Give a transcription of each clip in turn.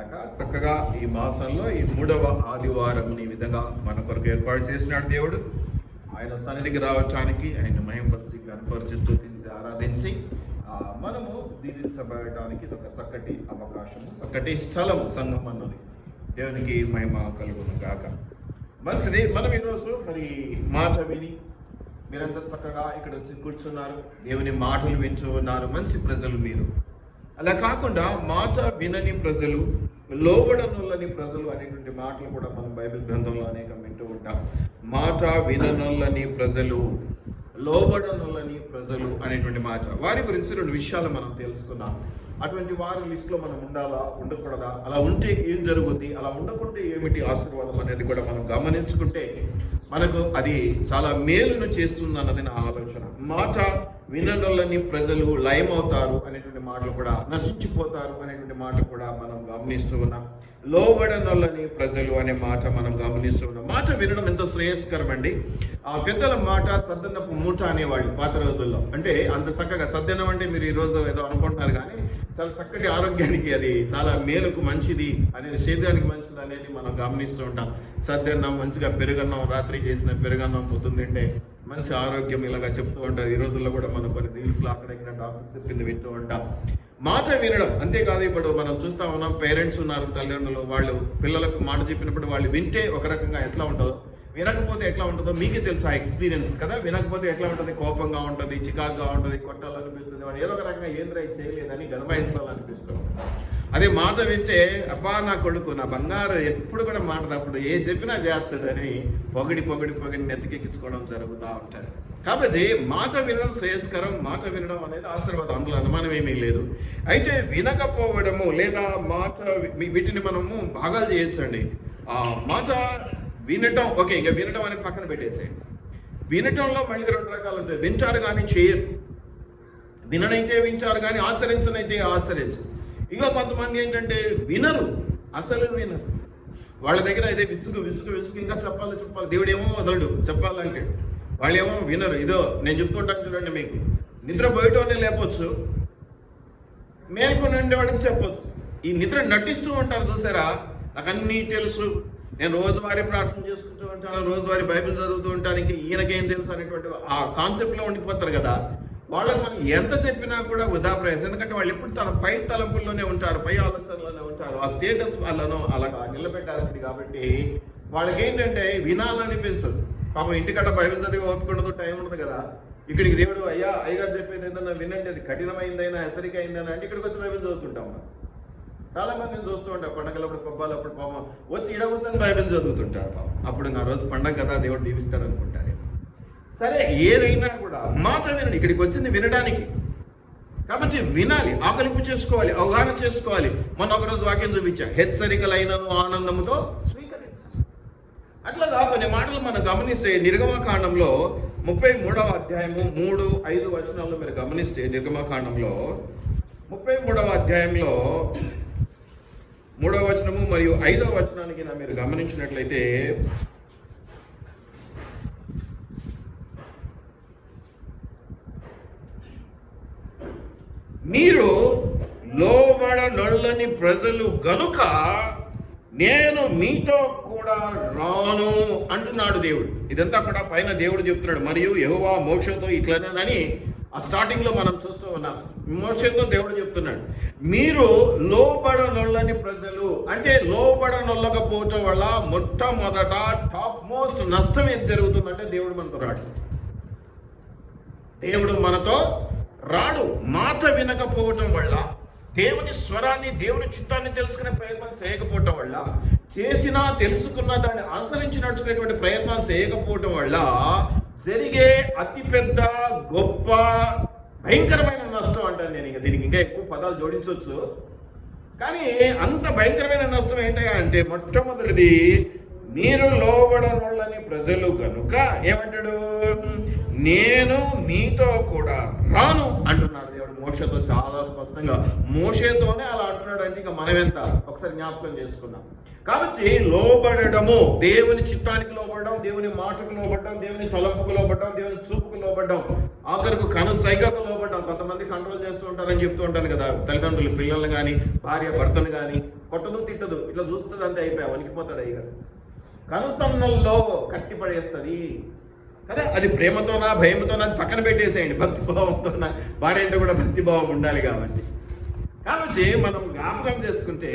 గాక. చక్కగా ఈ మాసంలో ఈ 3వ ఆదివారం ఈ విధంగా మన కొరకు ఏర్పాటు చేసినాడు దేవుడు. ఆయన సన్నిధికి రావటానికి, ఆయన మహిమపరిచి కనపరిచి స్తుతించి ఆరాధించి మనము దీవించబడటానికి ఇది ఒక చక్కటి అవకాశము, చక్కటి స్థలము సంఘం అన్నది. దేవునికి మహిమ కలుగును గాక. మంచిది. మనం ఈరోజు మరి మాట విని మీరంతా చక్కగా ఇక్కడ వచ్చి కూర్చున్నారు, దేవుని మాటలు వింటూ ఉన్నారు. మంచి ప్రజలు మీరు. అలా కాకుండా మాట వినని ప్రజలు, లోబడనొల్లని ప్రజలు అనేటువంటి మాటలు కూడా మనం బైబిల్ గ్రంథంలో అనేకం వింటూ ఉంటాం. మాట విననొల్లని ప్రజలు, లోబడనొల్లని ప్రజలు అనేటువంటి మాట. వారి గురించి 2 విషయాలు మనం తెలుసుకున్నాం. అటువంటి వారి లిస్టులో మనం ఉండాలా, ఉండకూడదా, అలా ఉంటే ఏం జరుగుద్ది, అలా ఉండకుంటే ఏమిటి ఆశీర్వాదం అనేది కూడా మనం గమనించుకుంటే మనకు అది చాలా మేలును చేస్తుంది అన్నది నా ఆలోచన. మాట విననొల్లని ప్రజలు లయమవుతారు అనేటువంటి మాటలు కూడా, నశించిపోతారు అనేటువంటి మాట కూడా మనం గమనిస్తూ ఉన్నాం. లోబడనొల్లని ప్రజలు అనే మాట మనం గమనిస్తూ ఉన్నాం. మాట వినడం ఎంతో శ్రేయస్కరం అండి. ఆ పెద్దల మాట చద్దన్నపు మూట అనేవాళ్ళు పాత రోజుల్లో. అంటే అంత చక్కగా చద్దన్నం అంటే మీరు ఈరోజు ఏదో అనుకుంటున్నారు, కానీ చాలా చక్కటి ఆరోగ్యానికి అది చాలా మేలుకు మంచిది అనేది, శరీరానికి మంచిది అనేది మనం గమనిస్తూ ఉంటాం. సద్దన్నం, మంచిగా పెరుగన్నం, రాత్రి చేసిన పెరుగన్నం పొద్దున్న తింటే మంచి ఆరోగ్యం ఇలాగా చెప్తూ ఉంటారు. ఈ రోజుల్లో కూడా మనం కొన్ని రీల్స్లో అక్కడెక్కడ డాక్టర్స్ చెప్పింది వింటూ ఉంటాం. మాట వినడం అంతేకాదు, ఇప్పుడు మనం చూస్తా ఉన్నాం, పేరెంట్స్ ఉన్నారు, తల్లిదండ్రులు, వాళ్ళు పిల్లలకు మాట చెప్పినప్పుడు వాళ్ళు వింటే ఒక రకంగా ఎట్లా ఉంటుందో, వినకపోతే ఎట్లా ఉంటుందో మీకే తెలుసు. ఆ ఎక్స్పీరియన్స్ కదా. వినకపోతే ఎట్లా ఉంటుంది, కోపంగా ఉంటుంది, చికాకుగా ఉంటుంది, కొట్టాలనిపిస్తుంది, వాడు ఏదో ఒక రకంగా ఏంద్రై చేయలేదని గదమాయించాలనిపిస్తుంది. అదే మాట వింటే, అబ్బా నా కొడుకు, నా బంగారు ఎప్పుడు కూడా మాట తప్పుడు, ఏ చెప్పినా చేస్తాడని పొగిడి పొగిడి పొగిడి నెత్తికెక్కించుకోవడం జరుగుతూ ఉంటారు. కాబట్టి మాట వినడం శ్రేయస్కరం, మాట వినడం అనేది ఆశీర్వాదం, అందులో అనుమానం ఏమీ లేదు. అయితే వినకపోవడము లేదా మాట, వీటిని మనము భాగాలు చేయొచ్చండి. మాట వినటం ఓకే, ఇక వినడం అనేది పక్కన పెట్టేసేయండి. వినటంలో మళ్ళీ 2 రకాలు ఉంటాయి. వింటారు కానీ చేయరు, విననైతే వింటారు కానీ ఆచరించనైతే ఆచరించరు. ఇక కొంతమంది ఏంటంటే వినరు, అసలు వినరు. వాళ్ళ దగ్గర అయితే విసుగు విసుగు విసుగు, ఇంకా చెప్పాలి చెప్పాలి, దేవుడేమో వదలడు చెప్పాలంటే, వాళ్ళేమో వినరు. ఇదో నేను చెప్తుంటాను చూడండి, మీకు నిద్ర బయటనే లేపొచ్చు, మేల్కొని ఉండేవాడికి చెప్పొచ్చు. ఈ నిద్ర నటిస్తూ ఉంటారు చూసారా, నాకు అన్నీ తెలుసు, నేను రోజువారీ ప్రార్థన చేసుకుంటూ ఉంటాను, రోజువారీ బైబిల్ చదువుతూ ఉంటానికి ఈయనకేం తెలుసు అనేటువంటి ఆ కాన్సెప్ట్లో ఉండిపోతారు కదా. వాళ్ళకి మనం ఎంత చెప్పినా కూడా వృధా ప్రయాసం. ఎందుకంటే వాళ్ళు ఎప్పుడు తన పై తలంపుల్లోనే ఉంటారు, పై ఆలోచనలోనే ఉంటారు. ఆ స్టేటస్ వాళ్ళను అలాగా నిలబెట్టేస్తుంది. కాబట్టి వాళ్ళకి ఏంటంటే వినాలనిపించదు. పాపం ఇంటికట్ట బైబిల్ చదివి ఓపికండదు, టైం ఉండదు కదా. ఇక్కడికి దేవుడు అయ్యగారు చెప్పేది ఏదన్నా వినండి, అది కఠినమైందైనా హెచ్చరిక అయిందైనా అంటే ఇక్కడికి వచ్చి బైబిల్ చదువుతుంటాం. చాలా మంది నేను చూస్తూ ఉంటాం, పండగలప్పుడు పబ్బాలప్పుడు పాపం వచ్చి ఈడ కూర్చొని బైబిల్ చదువుతుంటారు. పాపం అప్పుడు ఆ రోజు పండగ కదా, దేవుడు దీవిస్తాడు అనుకుంటారు. సరే, ఏదైనా కూడా మాట వినండి. ఇక్కడికి వచ్చింది వినడానికి, కాబట్టి వినాలి, ఆకలింపు చేసుకోవాలి, అవగాహన చేసుకోవాలి. మొన్న ఒకరోజు వాక్యం చూపించా, హెచ్చరికలైనను ఆనందముతో స్వీకరించాలి. అట్లాగా కొన్ని మాటలు మనం గమనిస్తే నిర్గమకాండంలో 33వ అధ్యాయము 3-5 వచనాల్లో మీరు గమనిస్తే, నిర్గమకాండంలో 33వ అధ్యాయంలో 3వ వచనము మరియు 5వ వచనానికి మీరు గమనించినట్లయితే, మీరు లోబడనొల్లని ప్రజలు గనుక నేను మీతో కూడా రాను అంటున్నాడు దేవుడు. ఇదంతా కూడా పైన దేవుడు చెప్తున్నాడు. మరియు యెహోవా మోషేతో ఇట్లనేనని ఆ స్టార్టింగ్లో మనం చూస్తూ ఉన్నాం. మోషేతో దేవుడు చెప్తున్నాడు, మీరు లోబడనొల్లని ప్రజలు అంటే లోబడనొల్లకపోవటం వల్ల మొట్టమొదట టాప్ మోస్ట్ నష్టం ఏం జరుగుతుందంటే దేవుడు మనతో రాడు. దేవుడు మనతో రాడు. మాట వినకపోవటం వల్ల, దేవుని స్వరాన్ని, దేవుని చిత్తాన్ని తెలుసుకునే ప్రయత్నం చేయకపోవటం వల్ల, చేసినా తెలుసుకున్నా దాన్ని అనుసరించి నడుచుకునేటువంటి ప్రయత్నం చేయకపోవటం వల్ల జరిగే అతిపెద్ద గొప్ప భయంకరమైన నష్టం అంటాను నేను. ఇక దీనికి ఇంకా ఎక్కువ పదాలు జోడించవచ్చు, కానీ అంత భయంకరమైన నష్టం ఏంటంటే, మొట్టమొదటిది మీరు లోబడనొల్లని ప్రజలు కనుక ఏమంటాడు, నేను మీతో కూడా రాను అంటున్నాడు దేవుడు. మోషేతో చాలా స్పష్టంగా, మోషేతోనే అలా అంటున్నాడు అంటే ఇక మనం ఎంత ఒకసారి జ్ఞాపకం చేసుకున్నాం. కాబట్టి లోబడము, దేవుని చిత్తానికి లోబడడం, దేవుని మాటకు లోబడడం, దేవుని తలంపుకు లోబడడం, దేవుని చూపుకు లోబడడం, ఆఖరికి కనుసైగకు లోబడడం. కొంతమంది కంట్రోల్ చేస్తూ ఉంటారని చెప్తూ ఉంటాను కదా, తల్లిదండ్రులు పిల్లల్ని కానీ భార్య భర్తను కానీ కొట్టదు తిట్టదు, ఇట్లా చూస్తుంది అంతే, అయిపోయా వణికిపోతాడు అయ్యారు. కనుసన్నల్లో కట్టిపడేస్తుంది కదా, అది ప్రేమతోనా భయంతోనా అది పక్కన పెట్టేసేయండి, భక్తిభావంతోనా. భార్య అంటే కూడా భక్తిభావం ఉండాలి కాబట్టి మనం జ్ఞాపకం చేసుకుంటే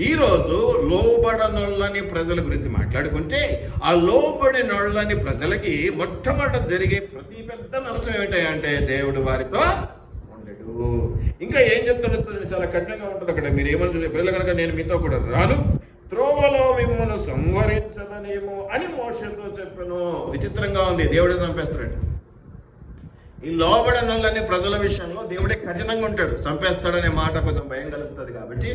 ఈరోజు లోబడనొళ్ళని ప్రజల గురించి మాట్లాడుకుంటే, ఆ లోబడినొళ్ళని ప్రజలకి మొట్టమొదట జరిగే ప్రతి పెద్ద నష్టం ఏమిటంటే దేవుడు వారితో ఉండడు. ఇంకా ఏం చెప్తున్నా చాలా కఠినంగా ఉంటుంది అక్కడ. మీరు ఏమని ప్రజలు కనుక నేను మీతో కూడా రాను, త్రోవలో మిమ్మల్ని సంహరించదనేమో అని మోషేతో చెప్పాను. విచిత్రంగా ఉంది, దేవుడే చంపేస్తాడు. ఈ లోబడనొళ్ళని ప్రజల విషయంలో దేవుడే కఠినంగా ఉంటాడు, చంపేస్తాడనే మాట కొంచెం భయం కలుగుతుంది కాబట్టి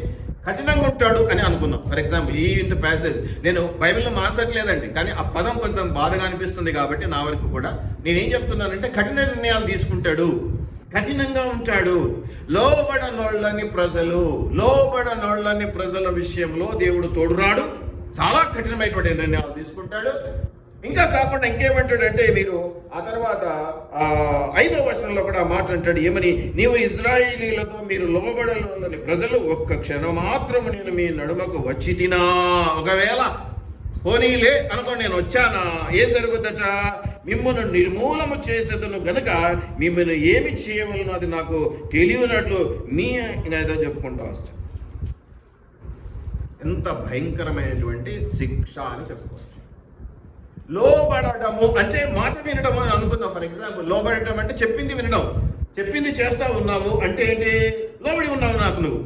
కఠినంగా ఉంటాడు అని అనుకుందాం. ఫర్ ఎగ్జాంపుల్ ఇంత ప్యాసేజ్ నేను బైబిల్లో మార్చట్లేదండి, కానీ ఆ పదం కొంచెం బాధగా అనిపిస్తుంది కాబట్టి నా వరకు కూడా నేనేం చెప్తున్నానంటే కఠిన నిర్ణయాలు తీసుకుంటాడు, కఠినంగా ఉంటాడు. లోబడనొళ్ళని ప్రజల విషయంలో దేవుడు తోడురాడు, చాలా కఠినమైనటువంటి నిర్ణయాలు తీసుకుంటాడు. ఇంకా కాకుండా ఇంకేమంటాడంటే, మీరు ఆ తర్వాత 5వ వచనంలో కూడా మాట అంటాడు, ఏమని, నీవు ఇజ్రాయేలీలతో మీరు లోబడలోని ప్రజలు ఒక్క క్షణం మాత్రము నేను మీ నడుమకు వచ్చి తినా, ఒకవేళ పోనీలే అనుకోండి నేను వచ్చానా, ఏం జరుగుద్దట, మిమ్మల్ని నిర్మూలము చేసేదను గనుక మిమ్మల్ని ఏమి చేయవలనో అది నాకు తెలియనట్లు మీ ఏదో చెప్పుకుంటూ వస్తాను. ఎంత భయంకరమైనటువంటి శిక్ష అని చెప్పుకోవచ్చు. లోబడము అంటే మాట వినడం అని అనుకుందాం. ఫర్ ఎగ్జాంపుల్ లోబడటం అంటే చెప్పింది వినడం, చెప్పింది చేస్తా ఉన్నావు అంటే ఏంటి, లోబడి ఉన్నావు, నాకు నువ్వు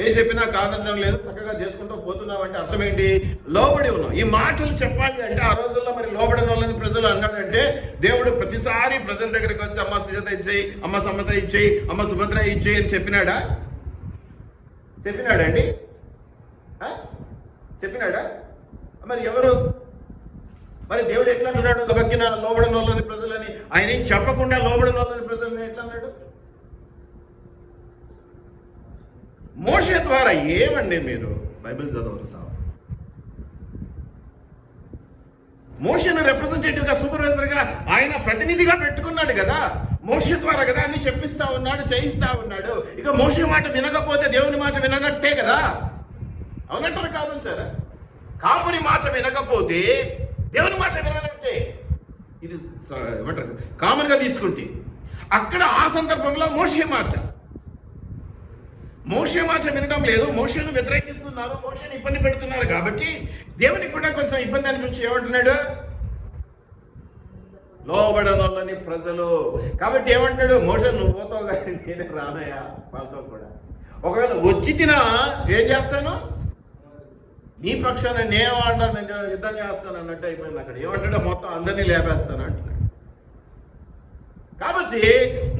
ఏం చెప్పినా కాదనడం లేదు, చక్కగా చేసుకుంటూ పోతున్నావు అంటే అర్థం ఏంటి, లోబడి ఉన్నావు. ఈ మాటలు చెప్పాలి అంటే ఆ రోజుల్లో మరి లోబడిన వాళ్ళని ప్రజలు అన్నాడంటే, దేవుడు ప్రతిసారి ప్రజల దగ్గరికి వచ్చి అమ్మ సుజాత ఇచ్చేయి, అమ్మ సమత ఇచ్చేయి, అమ్మ సుభద్ర ఇచ్చేయి అని చెప్పినాడండి? చెప్పినాడా? మరి ఎవరు, మరి దేవుడు ఎట్లా అంటున్నాడు, గబక్కిన లోబడిన వాళ్ళని ప్రజలని, ఆయన ఏం చెప్పకుండా లోబడిన వాళ్ళని ప్రజలని ఎట్లా అన్నాడు? మోషే ద్వారా ఏమండి మీరు బైబిల్ చదవరు సార్, మోషేను రిప్రజెంటేటివ్గా సూపర్వైజర్గా ఆయన ప్రతినిధిగా పెట్టుకున్నాడు కదా, మోషే ద్వారా కదా అన్ని చెప్పిస్తా ఉన్నాడు, చేయిస్తా ఉన్నాడు. ఇక మోషే మాట వినకపోతే దేవుని మాట విననట్టే కదా, అవునంటారు కాదంటారా? కాపురి మాట వినకపోతే దేవుని మాట విననట్టే, ఇది ఏమంటారు కామన్గా తీసుకుంటే. అక్కడ ఆ సందర్భంలో మోషే మాట వినడం లేదు, మోషేను వ్యతిరేకిస్తున్నారు, మోషేను ఇబ్బంది పెడుతున్నారు కాబట్టి దేవునికి కూడా కొంచెం ఇబ్బంది అనిపించి ఏమంటున్నాడు, లోబడనొల్లని ప్రజలు. కాబట్టి ఏమంటున్నాడు, మోషే నువ్వు పోతావు కానీ నేనే రానయ్యా వాళ్ళతో కూడా, ఒకవేళ వచ్చి తినా ఏం చేస్తాను, నీ పక్షాన నేను వాడను, నేను యుద్ధం చేస్తాను అన్నట్టు అయిపోయింది. అక్కడ ఏమంటాడో మొత్తం అందరినీ లేపేస్తాను అంటున్నాడు. కాబట్టి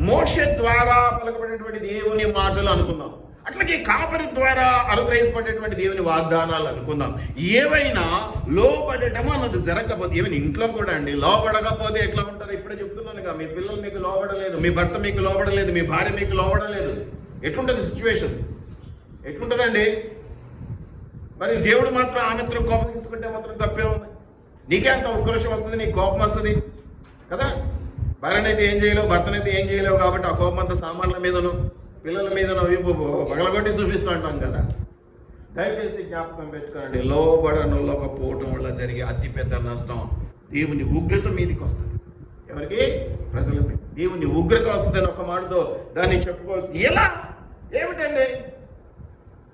మోషే ద్వారా పలకబడినటువంటి దేవుని మాటలు అనుకుందాం, అట్లాగే కాపరి ద్వారా అనుగ్రహింపబడేటువంటి దేవుని వాగ్దానాలు అనుకుందాం. ఏవైనా లోబడటం అన్నది జరగకపోతే, ఏమైనా ఇంట్లో కూడా అండి లోబడకపోతే ఎట్లా ఉంటారు, ఇప్పుడే చెప్తున్నానుగా, మీ పిల్లలు మీకు లోబడలేదు, మీ భర్త మీకు లోబడలేదు, మీ భార్య మీకు లోబడలేదు, ఎట్లుంటుంది సిచ్యువేషన్, ఎట్లుంటుందండి? మరి దేవుడు మాత్రం ఆమెతో కోపగించుకుంటే మాత్రం తప్పే ఉంది. నీకే అంత ఉక్రోషం వస్తుంది, నీకు కోపం వస్తుంది కదా. భార్యనైతే ఏం చేయలేవు, భర్తనైతే ఏం చేయలేవు కాబట్టి ఆ కోపం అంతా సామాన్ల మీదను పిల్లల మీదను పగలగొట్టి చూపిస్తూ ఉంటాం కదా. దయచేసి జ్ఞాపకం పెట్టుకోండి, లోబడనొల్లకపోవటం వల్ల జరిగే అతిపెద్ద నష్టం దేవుని ఉగ్రత మీదకి వస్తుంది. ఎవరికి? ప్రజలకి దేవుని ఉగ్రత వస్తుందని ఒక మాటతో దాన్ని చెప్పుకోవచ్చు. ఎలా, ఏమిటండి?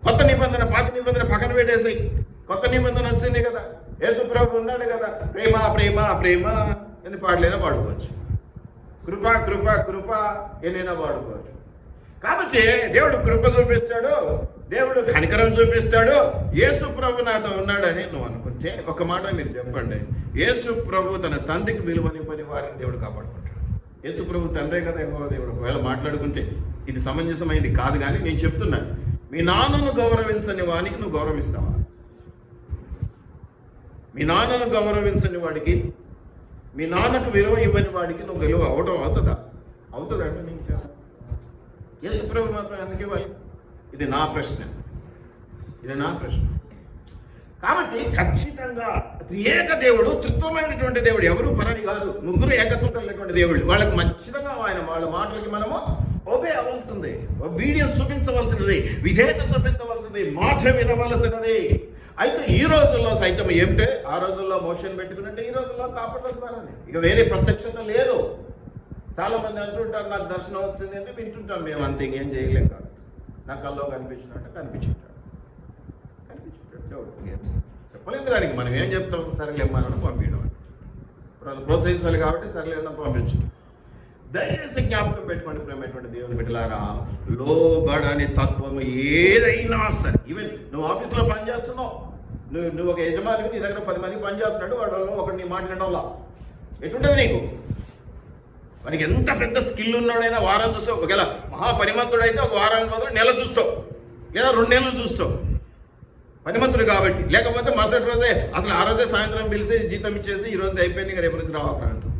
కొత్త నిబంధన పాత నిబంధన పక్కన పెట్టేసి కొత్త నిబంధన వచ్చింది కదా, యేసు ప్రభు ఉన్నాడు కదా, ప్రేమ ప్రేమ ప్రేమ అని పాడలేనా పాడుకోవచ్చు, కృప కృప కృప ఎన్నైనా పాడుకోవచ్చు. కాబట్టి దేవుడు కృప చూపిస్తాడు, దేవుడు కనికరం చూపిస్తాడు. యేసు ప్రభు నాతో ఉన్నాడని నువ్వు అనుకుంటే ఒక మాట మీరు చెప్పండి, యేసు ప్రభు తన తండ్రికి విలువనివ్వని వారిని దేవుడు కాపాడుకుంటాడు. యేసు ప్రభు తండ్రే కదా దేవుడు. ఒకవేళ మాట్లాడుకుంటే ఇది సమంజసమైంది కాదు, కానీ నేను చెప్తున్నాను, మీ నాన్నను గౌరవించని వానికి నువ్వు గౌరవిస్తావా? మీ నాన్నను గౌరవించని వాడికి, మీ నాన్నకు విలువ ఇవ్వని వాడికి నువ్వు విలువ అవుతుందా? అవుతుందంటే నీకు యేసుప్రభు మాత్రం ఎందుకు ఇవ్వాలి? ఇది నా ప్రశ్న. కాబట్టి ఖచ్చితంగా త్రియేక దేవుడు, త్రిత్వమైనటువంటి దేవుడు, ఎవరు పరాయి కాదు, ముగ్గురు ఏకత్వం కలిగినటువంటి దేవుడు. వాళ్ళకి ఖచ్చితంగా వాళ్ళ మాటలకి మనము ఒబే అవ్వాల్సింది, ఒబీడియన్స్ చూపించవలసినది, విధేయత చూపించవలసింది, మాట వినవలసినది. అయితే ఈ రోజుల్లో సైతం ఏమిటే, ఆ రోజుల్లో మోషన్ పెట్టుకున్నట్టే ఈ రోజుల్లో కాపాడు ద్వారా ఇక వేరే ప్రత్యక్షత లేదు. చాలా మంది అంటుంటారు, నాకు దర్శనం వచ్చింది అంటే వింటుంటాం మేము, అంత ఇంకేం చేయలేం కాదు. నా కల్లో కనిపించుంటాడు చెప్పలేదు. దానికి మనం ఏం చెప్తాం? సరేలేమ్మా పంపించడం, ప్రోత్సహించాలి కాబట్టి సరేలేమన్నా పంపించడం. దయచేసి జ్ఞాపకం పెట్టుకోండి ప్రేమటువంటి దేవుని బిడ్డలారా, లోబడని తత్వము ఏదైనా సరే, ఈవెన్ నువ్వు ఆఫీస్లో పనిచేస్తున్నావు, నువ్వు ఒక యజమానికి, నీ దగ్గర 10 మంది పనిచేస్తున్నాడు, వాడు ఒకటి నీ మాట వినడంలా ఎటుంటుంది నీకు? వాడికి ఎంత పెద్ద స్కిల్ ఉన్నాడైనా వారం చూస్తావు, ఒకవేళ మహాపనిమంతుడైతే ఒక వారానికి మాత్రం నెల చూస్తావు, లేదా 2 నెలలు చూస్తావు, పనిమంతుడు కాబట్టి. లేకపోతే మరుసటి రోజే, అసలు ఆ రోజే సాయంత్రం పిలిచి జీతం ఇచ్చేసి ఈ రోజు అయిపోయింది, ఇంకా రేపు నుంచి రావక్కడ అంటారు.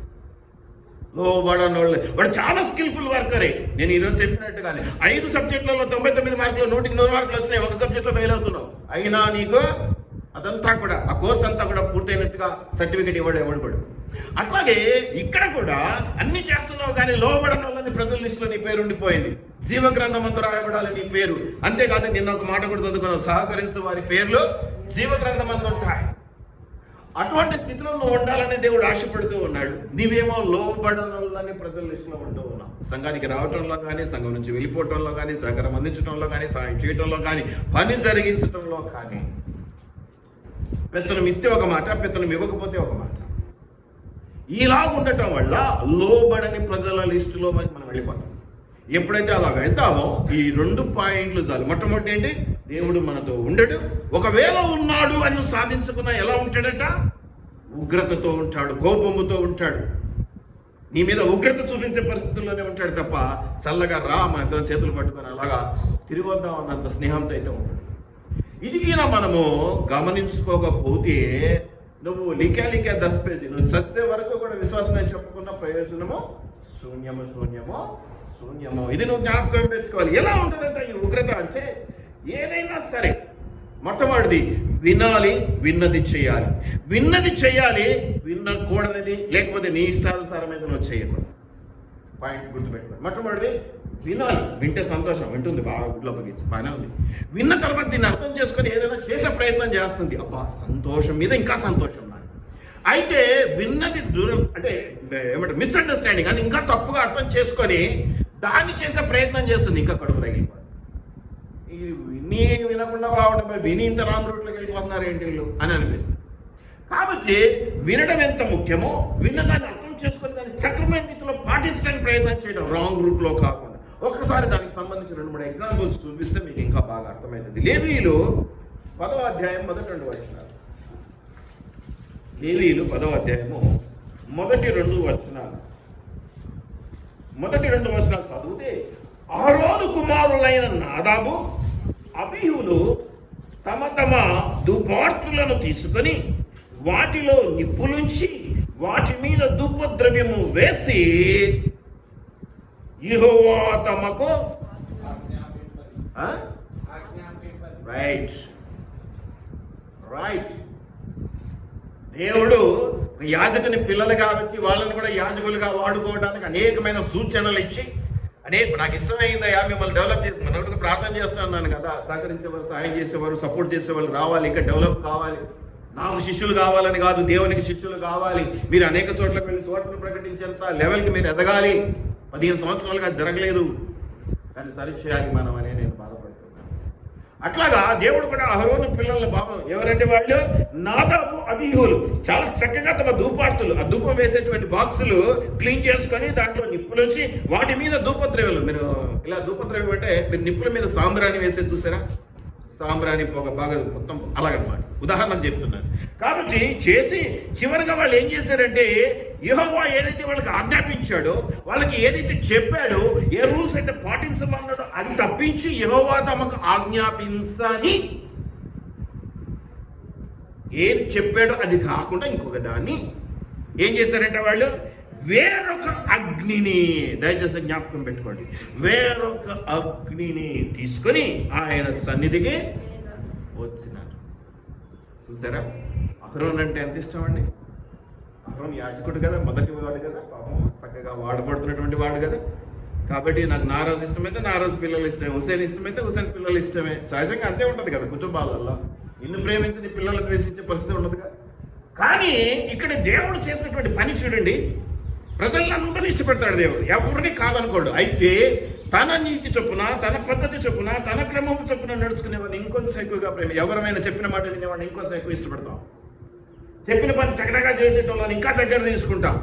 వాడు చాలా స్కిల్ఫుల్ వర్కరే. నేను ఈరోజు చెప్పినట్టుగానే 5 సబ్జెక్టులలో 99 మార్కులు, 100కి 100 మార్కులు వచ్చినాయి, ఒక సబ్జెక్ట్లో ఫెయిల్ అవుతున్నావు. అయినా నీకు అదంతా కూడా, ఆ కోర్స్ అంతా కూడా పూర్తయినట్టుగా సర్టిఫికేట్ ఇవ్వడు. అట్లాగే ఇక్కడ కూడా అన్ని చేస్తున్నావు కానీ లోబడని వాళ్ళని ప్రజల లిస్టులో నీ పేరు ఉండిపోయింది. జీవగ్రంథం అంతా రాయబడాలి నీ పేరు. అంతేకాదు, నిన్న ఒక మాట కూడా చదువుకున్నావు, సహకరించే వారి పేర్లు జీవగ్రంథం అంతా ఉంటాయి. అటువంటి స్థితిలో నువ్వు ఉండాలని దేవుడు ఆశపడుతూ ఉన్నాడు. నీవేమో లోబడని ప్రజల లిస్టులో ఉంటూ ఉన్నావు. సంఘానికి రావటంలో కానీ, సంఘం నుంచి వెళ్ళిపోవటంలో కానీ, సహకారం అందించడంలో కానీ, సాయం చేయటంలో కానీ, పని జరిగించడంలో కానీ, పెత్తనం ఇస్తే ఒక మాట, పెత్తనం ఇవ్వకపోతే ఒక మాట. ఇలా ఉండటం వల్ల లోబడని ప్రజల లిస్టులో మనం వెళ్ళిపోతాం. ఎప్పుడైతే అలా వెళ్తామో ఈ 2 పాయింట్లు చాలు. మొట్టమొదటి ఏంటి? దేవుడు మనతో ఉండడు. ఒకవేళ ఉన్నాడు అని నువ్వు సాధించుకున్నా ఎలా ఉంటాడట? ఉగ్రతతో ఉంటాడు, కోపముతో ఉంటాడు, నీ మీద ఉగ్రత చూపించే పరిస్థితుల్లోనే ఉంటాడు తప్ప చల్లగా రా మన ఇద్దరం చేతులు పట్టుకొని అలాగా తిరిగి వద్దాం అన్నంత స్నేహంతో అయితే ఉంటాడు. ఇది మనము గమనించుకోకపోతే నువ్వు లికా 10 పేజీ నువ్వు సచ్చే వరకు కూడా విశ్వాసం అని చెప్పుకున్న ప్రయోజనము శూన్యము. ఇది నువ్వు జ్ఞాపకం పెట్టుకోవాలి. ఎలా ఉంటుందంటే ఈ ఉగ్రత అంటే, ఏదైనా సరే మొట్టమొదటిది వినాలి, విన్నది చేయాలి, వినకూడనిది లేకపోతే నీ ఇష్టానుసారమైన నువ్వు చేయకూడదు. పాయింట్స్ గుర్తుపెట్టుకోవాలి. మొట్టమొదటిది వినాలి, వింటే సంతోషం, వింటుంది బాగా గుడ్లో పగించి బాగానే ఉంది. విన్న తర్వాత దీన్ని అర్థం చేసుకొని ఏదైనా చేసే ప్రయత్నం చేస్తుంది, అబ్బా సంతోషం మీద ఇంకా సంతోషం నాకు. అయితే విన్నది దూరం అంటే ఏమంటే మిస్అండర్స్టాండింగ్, అది ఇంకా తప్పుగా అర్థం చేసుకొని దాన్ని చేసే ప్రయత్నం చేస్తుంది, ఇంకా కడుపు రగిలిపోతుంది. విని వినకుండా బాగుంటుంది, విని ఇంత రాంగ్ రూట్లోకి వెళ్ళిపోతున్నారు ఏంటి వీళ్ళు అని అనిపిస్తుంది. కాబట్టి వినడం ఎంత ముఖ్యమో, విన్నదాన్ని అర్థం చేసుకొని దాన్ని సక్రమైన రీతిలో పాటించడానికి ప్రయత్నం చేయడం, రాంగ్ రూట్లో కాకుండా. ఒక్కసారి దానికి సంబంధించిన 2-3 ఎగ్జాంపుల్స్ చూపిస్తే మీకు ఇంకా బాగా అర్థమవుతుంది. లేవీయులు 10వ అధ్యాయం మొదటి 2 వచనాలు. లేవీయులు 10వ అధ్యాయము మొదటి 2 వచనాలు. మొదటి 2 వచనాలు చదివితే, ఆరోను కుమారులైన నాదాబు, అబీహులు తమ దుపార్తులను తీసుకొని వాటిలో నిప్పులుంచి వాటి మీద ధూపద్రవ్యము వేసి యెహోవా తమకు రైట్ దేవుడు యాజకుని పిల్లలు కాబట్టి వాళ్ళని కూడా యాజకులుగా వాడుకోవడానికి అనేకమైన సూచనలు ఇచ్చి, నాకు ఇష్టమైందయ్యా మిమ్మల్ని డెవలప్ చేసి, మన ప్రార్థన చేస్తున్నాను కదా, సహకరించేవారు, సాయం చేసేవారు, సపోర్ట్ చేసేవాళ్ళు రావాలి, ఇంకా డెవలప్ కావాలి, నాకు శిష్యులు కావాలని కాదు, దేవునికి శిష్యులు కావాలి, మీరు అనేక చోట్లకు వెళ్ళి సువార్తను ప్రకటించేంత లెవెల్కి మీరు ఎదగాలి. 15 సంవత్సరాలుగా జరగలేదు, దాన్ని సరి చేయాలి మనం అనే నేను బాధపడుతున్నాను. అట్లాగా దేవుడు కూడా అహరోను పిల్లల పాపం ఎవరంటే వాళ్ళు నాదాబు, అబీహులు చాలా చక్కగా తమ ధూపార్తులు, ఆ ధూపం వేసేటువంటి బాక్సులు క్లీన్ చేసుకొని దాంట్లో నిప్పులుంచి వాటి మీద ధూపద్రవ్యాలు, మీరు ఇలా ధూపద్రవ్యం అంటే మీరు నిప్పుల మీద సాంబ్రాణి వేసేది చూసారా, సాంబ్రాణి పొగ బాగా మొత్తం అలాగనమాట, ఉదాహరణ చెప్తున్నాను. కాబట్టి చేసి చివరిగా వాళ్ళు ఏం చేశారంటే, యెహోవా ఏదైతే వాళ్ళకి ఆజ్ఞాపించాడో, వాళ్ళకి ఏదైతే చెప్పాడో, ఏ రూల్స్ అయితే పాటించమన్నాడో అది తప్పించి యెహోవా తమకు ఆజ్ఞాపించని ఏది చెప్పాడో అది కాకుండా ఇంకొక దాన్ని ఏం చేశారంటే వాళ్ళు వేరొక అగ్నిని, దయచేసి జ్ఞాపకం పెట్టుకోండి, వేరొక అగ్నిని తీసుకొని ఆయన సన్నిధికి వచ్చినారు. చూసారా, అహరోన్ అంటే ఎంత ఇష్టం అండి. అహరోన్ యాజకుడు కదా, మొదటి వాడు కదా, పాపం చక్కగా వాడబడుతున్నటువంటి వాడు కదా. కాబట్టి నాకు నారాజు ఇష్టమైతే నారాజు పిల్లలు ఇష్టమే, హుసేన్ ఇష్టమైతే హుసేన్ పిల్లలు ఇష్టమే. సహజంగా అంతే ఉంటుంది కదా కుటుంబాలలో. నిన్ను ప్రేమించి నీ పిల్లలు ద్వేషించే పరిస్థితి ఉండదుగా. కానీ ఇక్కడ దేవుడు చేసినటువంటి పని చూడండి, ప్రజలందరూ ఇష్టపడతాడు దేవుడు, ఎవరిని కాదనుకోడు. అయితే తన నీతి చొప్పున, తన పద్ధతి చొప్పున, తన క్రమం చొప్పున నడుచుకునేవాడిని ఇంకొంచెం ఎక్కువగా ప్రేమ. ఎవరైనా చెప్పిన మాట వినేవాడిని ఇంకొంచెం ఎక్కువ ఇష్టపడతాం. చెప్పిన పని చక్కగా చేసేటోళ్ళని ఇంకా దగ్గర తీసుకుంటాం.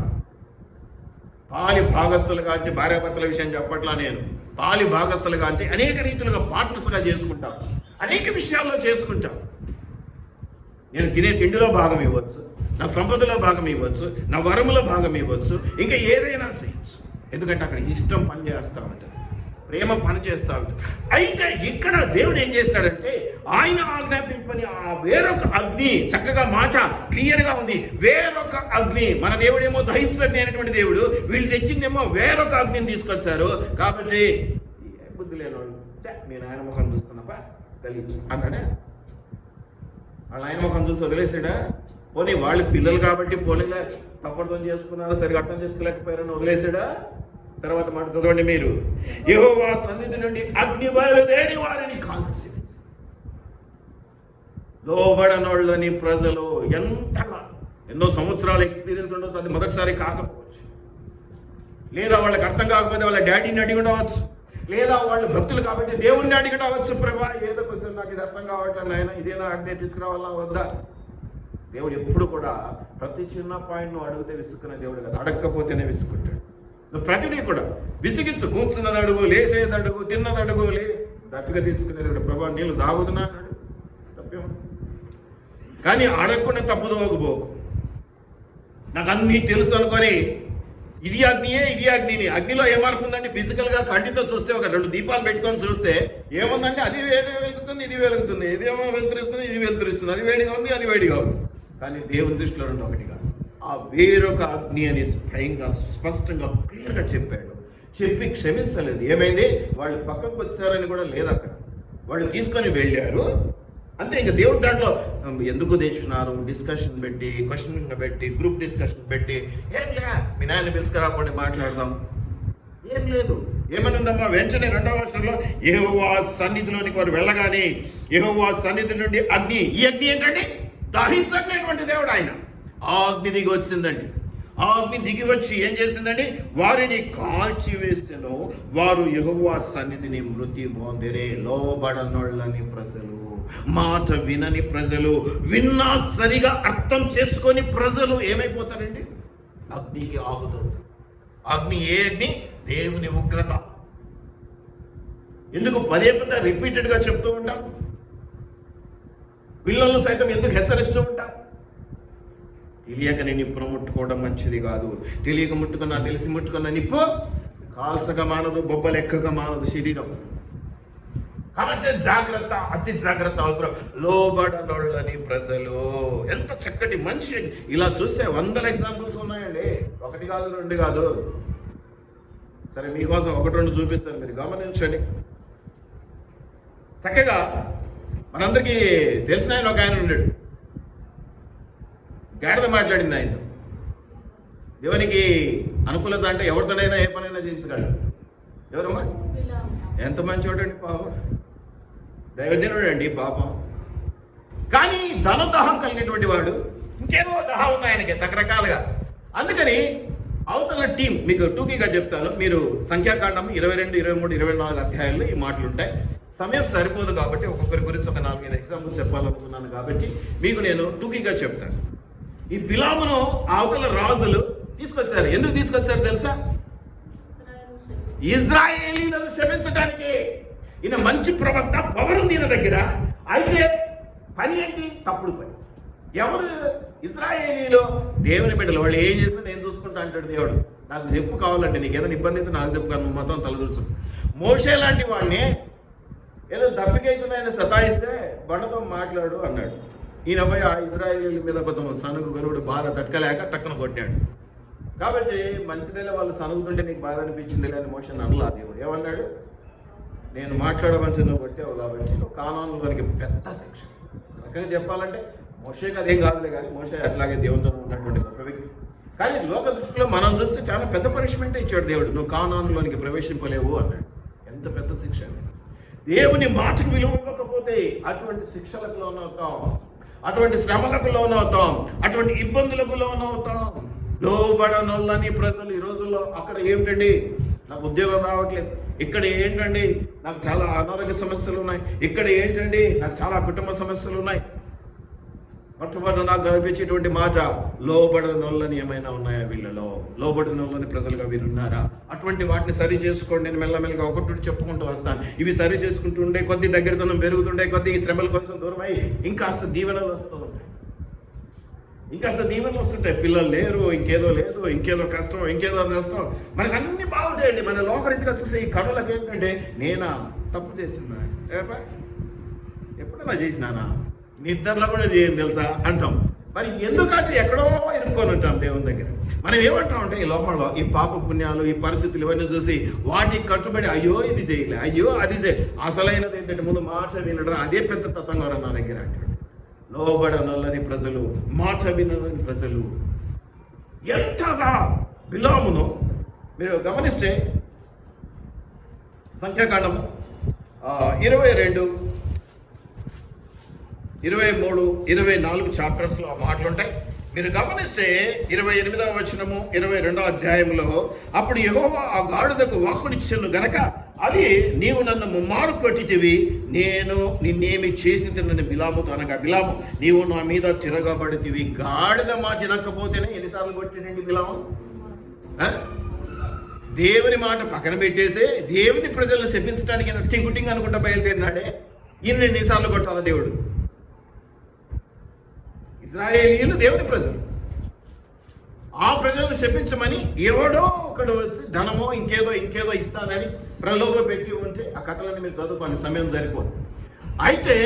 పాలి భాగస్థులుగా అంటే భార్యాభర్తల విషయం చెప్పట్లా నేను, పాలి భాగస్థులుగా అంటే అనేక రీతులుగా పార్ట్నర్స్గా చేసుకుంటాం, అనేక విషయాల్లో చేసుకుంటాం. నేను తినే తిండిలో భాగం ఇవ్వచ్చు, నా సంపదలో భాగం ఇవ్వచ్చు, నా వరములో భాగం ఇవ్వచ్చు, ఇంకా ఏదైనా చేయొచ్చు. ఎందుకంటే అక్కడ ఇష్టం పని చేస్తూ ఉంటుంది, ప్రేమ పని చేస్తూ ఉంటుంది. అయితే ఇక్కడ దేవుడు ఏం చేస్తాడంటే ఆయన ఆజ్ఞాపింపని ఆ వేరొక అగ్ని, చక్కగా మాట క్లియర్గా ఉంది, వేరొక అగ్ని. మన దేవుడేమో దహించగ్ని అయినటువంటి దేవుడు, వీళ్ళు తెచ్చిందేమో వేరొక అగ్నిని తీసుకొచ్చారు. కాబట్టి బుద్ధి లేని వాళ్ళు మీ నాయన ముఖం చూస్తున్నప్ప కలిసి అన్నాడే, వాళ్ళ ఆయన ముఖం చూసి వదిలేసాడా? పోనీ వాళ్ళు పిల్లలు కాబట్టి పోనీలే తప్పర్థం చేసుకున్నారు, సరిగా అర్థం చేసుకోలేకపోయారని వదిలేసాడా? తర్వాత మాట చదవండి మీరు, యెహోవా సన్నిధి నుండి అగ్ని బయలుదేరి వారిని కాల్చి, లోబడనోళ్ళని ప్రజలు ఎంతగా, ఎన్నో సంవత్సరాల ఎక్స్పీరియన్స్ ఉండొచ్చు, అది మొదటిసారి కాకపోవచ్చు, లేదా వాళ్ళకి అర్థం కాకపోతే వాళ్ళ డాడీని అడిగి ఉండవచ్చు, లేదా వాళ్ళు భక్తులు కాబట్టి దేవుణ్ణి అడిగి ఉండవచ్చు, ప్రభా ఏదో కొంచెం నాకు ఇది అర్థం కావట్లేదు ఆయన, ఇదేనా అగ్ని తీసుకురావాలా వద్దా? దేవుడు ఎప్పుడు కూడా ప్రతి చిన్న పాయింట్ నువ్వు అడిగితే విసుక్కునే దేవుడు కదా, అడగకపోతేనే విసుక్కుంటాడు. నువ్వు ప్రతిదీ కూడా విసిగించు, కూర్చున్నది అడుగు, లేసేది అడుగు, తిన్నది అడుగు, దప్పిగా తీసుకునేది కూడా, ప్రభా నీళ్ళు తాగుతున్నా అన్నాడు, తప్పేమో. కానీ అడగకుండా తప్పుదోగబోకు. నాకు అన్నీ తెలుసు అనుకొని ఇది అగ్నియే, ఇది అగ్నిని. అగ్నిలో ఏ మార్పు ఉందండి? ఫిజికల్గా కంటితో చూస్తే ఒక 2 దీపాలు పెట్టుకొని చూస్తే ఏముందండి? అది వెలుగుతుంది, ఇది వెలుగుతుంది, ఇదేమో వెలుతురిస్తుంది, ఇది వెలుతురిస్తుంది, అది వేడిగా ఉంది, అది వేడిగా ఉంది. కానీ దేవుని దృష్టిలో 2 ఒకటిగా ఆ వేరొక అగ్ని అని స్వయంగా స్పష్టంగా క్లియర్గా చెప్పాడు. చెప్పి క్షమించలేదు. ఏమైంది? వాళ్ళు పక్కకు వచ్చారని కూడా లేదు అక్కడ, వాళ్ళు తీసుకొని వెళ్ళారు అంతే. ఇంకా దేవుడు దాంట్లో ఎందుకు తెచ్చుకున్నారు డిస్కషన్ పెట్టి, క్వశ్చన్ పెట్టి, గ్రూప్ డిస్కషన్ పెట్టి, ఏం లే మీ నాయన పిలుసుకురాపండి మాట్లాడదాం, ఏం లేదు. ఏమని ఉందమ్మా? వెంటనే 2వ వచనంలో యెహోవా సన్నిధిలోనికి వారు వెళ్ళగానే యెహోవా సన్నిధి నుండి అగ్ని. ఈ అగ్ని ఏంటండి? దహించలేటువంటి దేవుడు ఆయన. ఆ అగ్ని దిగి వచ్చిందండి. ఆ అగ్ని దిగి వచ్చి ఏం చేసిందండి? వారిని కాల్చివేసెను. వారు యెహోవా సన్నిధిని మృతి పొందిరే. లోబడనోళ్ళని ప్రజలు, మాట వినని ప్రజలు, విన్నా సరిగా అర్థం చేసుకొని ప్రజలు ఏమైపోతారండి? అగ్నికి ఆహుతవుతారు. అగ్ని ఏ అగ్ని? దేవుని ఉగ్రత. ఎందుకు పదే రిపీటెడ్గా చెప్తూ ఉంటాం? పిల్లలను సైతం ఎందుకు హెచ్చరిస్తూ ఉంటాం? తెలియక నిప్పును ముట్టుకోవడం మంచిది కాదు. తెలియక ముట్టుకున్నా, తెలిసి ముట్టుకున్న నిప్పు కాల్సగా మానదు, బొబ్బలెక్కగా మానదు శరీరం. కాబట్టి జాగ్రత్త, అతి జాగ్రత్త అవసరం. లోబడనోళ్ళని ప్రజలు. ఎంత చక్కటి మనిషి. ఇలా చూస్తే 100 ఎగ్జాంపుల్స్ ఉన్నాయండి, 1 కాదు 2 కాదు. సరే మీకోసం 1-2 చూపిస్తాను, మీరు గమనించండి. చక్కగా మనందరికీ తెలిసిన ఆయన ఒక ఆయన ఉన్నాడు. గాడిద మాట్లాడింది ఆయనతో. దేవునికి అనుకూలత అంటే ఎవరితోనైనా ఏ పనైనా చేయించగలడు. ఎవరమ్మా? ఎంత మంచివాడండి పాపం, దైవజనుడు అండి పాపం. కానీ ధనదాహం కలిగినటువంటి వాడు, ఇంకేమో దాహం ఉంది ఆయనకి రకరకాలుగా. అందుకని అవతల టీం, మీకు టూకీగా చెప్తాను, మీరు సంఖ్యాకాండం 22, 23, 24 అధ్యాయాల్లో ఈ మాటలు ఉంటాయి. సమయం సరిపోదు కాబట్టి ఒక్కొక్కరి గురించి ఒక 4-5 ఎగ్జాంపుల్స్ చెప్పాలనుకున్నాను కాబట్టి మీకు నేను టూకీగా చెప్తాను. ఈ బిలామును అవతల రాజులు తీసుకొచ్చారు. ఎందుకు తీసుకొచ్చారు తెలుసా? ఇజ్రాయేలీలను క్షమించడానికి. ఈయన మంచి ప్రవక్త, పవర్ ఉంది ఈయన దగ్గర. అయితే పని ఏంటి? తప్పుడు పని. ఎవరు? ఇజ్రాయేలీలో దేవుని బిడ్డలు. వాళ్ళు ఏం చేసినా నేను చూసుకుంటా అంటాడు దేవుడు. నాకు చెప్పు కావాలంటే, నీకు ఏదైనా ఇబ్బంది అయితే నాకు చెప్పు, కానీ మాత్రం తలదూర్చు. మోషే లాంటి వాడిని ఏదో దప్పికైతున్నాయని సతాయిస్తే బండతో మాట్లాడు అన్నాడు. ఈయన పోయి ఆ ఇజ్రాయేలీల మీద కొంచెం సనుగు గరువుడు బాధ తట్టుకలేక టక్కన కొట్టాడు. కాబట్టి మంచిదేలే వాళ్ళు సనుగుతుంటే నీకు బాధ అనిపించింది అని మోషన్ అనలా దేవుడు. ఏమన్నాడు? నేను మాట్లాడమంటే నువ్వు కొట్టావు కాబట్టి నువ్వు కానానులోనికి పెద్ద శిక్ష. రకంగా చెప్పాలంటే మోషేకి అదేం కాదులే, కానీ మోషే అట్లాగే దేవునితో ఉన్నటువంటి గొప్ప వ్యక్తి. కానీ లోక దృష్టిలో మనం చూస్తే చాలా పెద్ద పనిష్మెంట్ ఇచ్చాడు దేవుడు. నువ్వు కానానులోనికి ప్రవేశింపలేవు అన్నాడు. ఎంత పెద్ద శిక్ష! దేవుని మాటకు విలువ ఇవ్వకపోతే అటువంటి శిక్షలకు లోనవుతాం, అటువంటి శ్రమలకు లోనవుతాం, అటువంటి ఇబ్బందులకు లోనవుతాం. లోబడనొల్లని ప్రజలు ఈ రోజుల్లో అక్కడ ఏమిటండి, నాకు ఉద్యోగం రావట్లేదు, ఇక్కడ ఏంటండి నాకు చాలా అనారోగ్య సమస్యలు ఉన్నాయి, ఇక్కడ ఏంటండి నాకు చాలా కుటుంబ సమస్యలు ఉన్నాయి. మొట్టమొదటి నాకు కనిపించేటువంటి మాట, లోబడనొల్లని ఏమైనా ఉన్నాయా వీళ్ళలో? లోబడనొల్లని ప్రజలుగా వీరున్నారా? అటువంటి వాటిని సరి చేసుకోండి. నేను మెల్లమెల్లగా ఒకటి చెప్పుకుంటూ వస్తాను. ఇవి సరి చేసుకుంటుండే కొద్ది దగ్గరతనం పెరుగుతుండే కొద్ది ఈ శ్రమలు కొంచెం దూరమై ఇంకాస్త దీవెనలు వస్తూ ఉంటాయి, ఇంకాస్త దీవెనలు వస్తుంటాయి. పిల్లలు లేరు, ఇంకేదో లేదు, ఇంకేదో కష్టం, ఇంకేదో నష్టం, మనకు అన్ని బాగుంటాయండి. మన లోకరీతిగా చూసే ఈ కనులకు ఏంటంటే, నేనా తప్పు చేసినా, ఎప్పుడైనా చేసినానా, నిద్రలో కూడా చేయని తెలుసా అంటాం. మరి ఎందుకంటే ఎక్కడో ఇరుక్కొని ఉంటాం దేవుని దగ్గర. మనం ఏమంటాం అంటే, ఈ లోకంలో ఈ పాప పుణ్యాలు, ఈ పరిస్థితులు ఇవన్నీ చూసి వాటికి కట్టుబడి అయ్యో ఇది చేయలే, అయ్యో అది చేయ, అసలైనది ఏంటంటే ముందు మాట వినడం. అదే పెద్ద తత్వంగా నా దగ్గర అంటాడు. లోబడనొల్లని ప్రజలు, మాట వినని ప్రజలు. ఎంతగా బిలామును మీరు గమనిస్తే సంఖ్యాకాండము 22, 23, 24 చాప్టర్స్లో ఆ మాటలు ఉంటాయి. మీరు గమనిస్తే 28వ వచనము 22వ అధ్యాయంలో, అప్పుడు యెహోవా ఆ గాడిదకు వాక్కునిచ్చెను గనక అది నీవు నన్ను ముమ్మారు కొట్టితివి, నేను నిన్నేమి చేసి తిన్నని బిలాముతో అనగా, బిలాము నీవు నా మీద తిరగబడితివి. గాడిద మాట వినకపోతేనే ఎన్నిసార్లు కొట్టినండి బిలాము? దేవుని మాట పక్కన పెట్టేసి దేవుని ప్రజలను శపించడానికి టింగుటింగ్ అనుకుంటా బయలుదేరినాడే. ఎన్నిసార్లు కొట్టాల దేవుడు? ఇశ్రాయేలీయులు దేవుని ప్రజలు. ఆ ప్రజలను శపించమని ఎవడో ఒకడు వచ్చి ధనమో ఇంకేదో ఇస్తానని ప్రలోభ పెట్టి ఉంటే ఆ కథలన్నీ మీరు చదువుకోండి, సమయం సరిపోదు. అయితే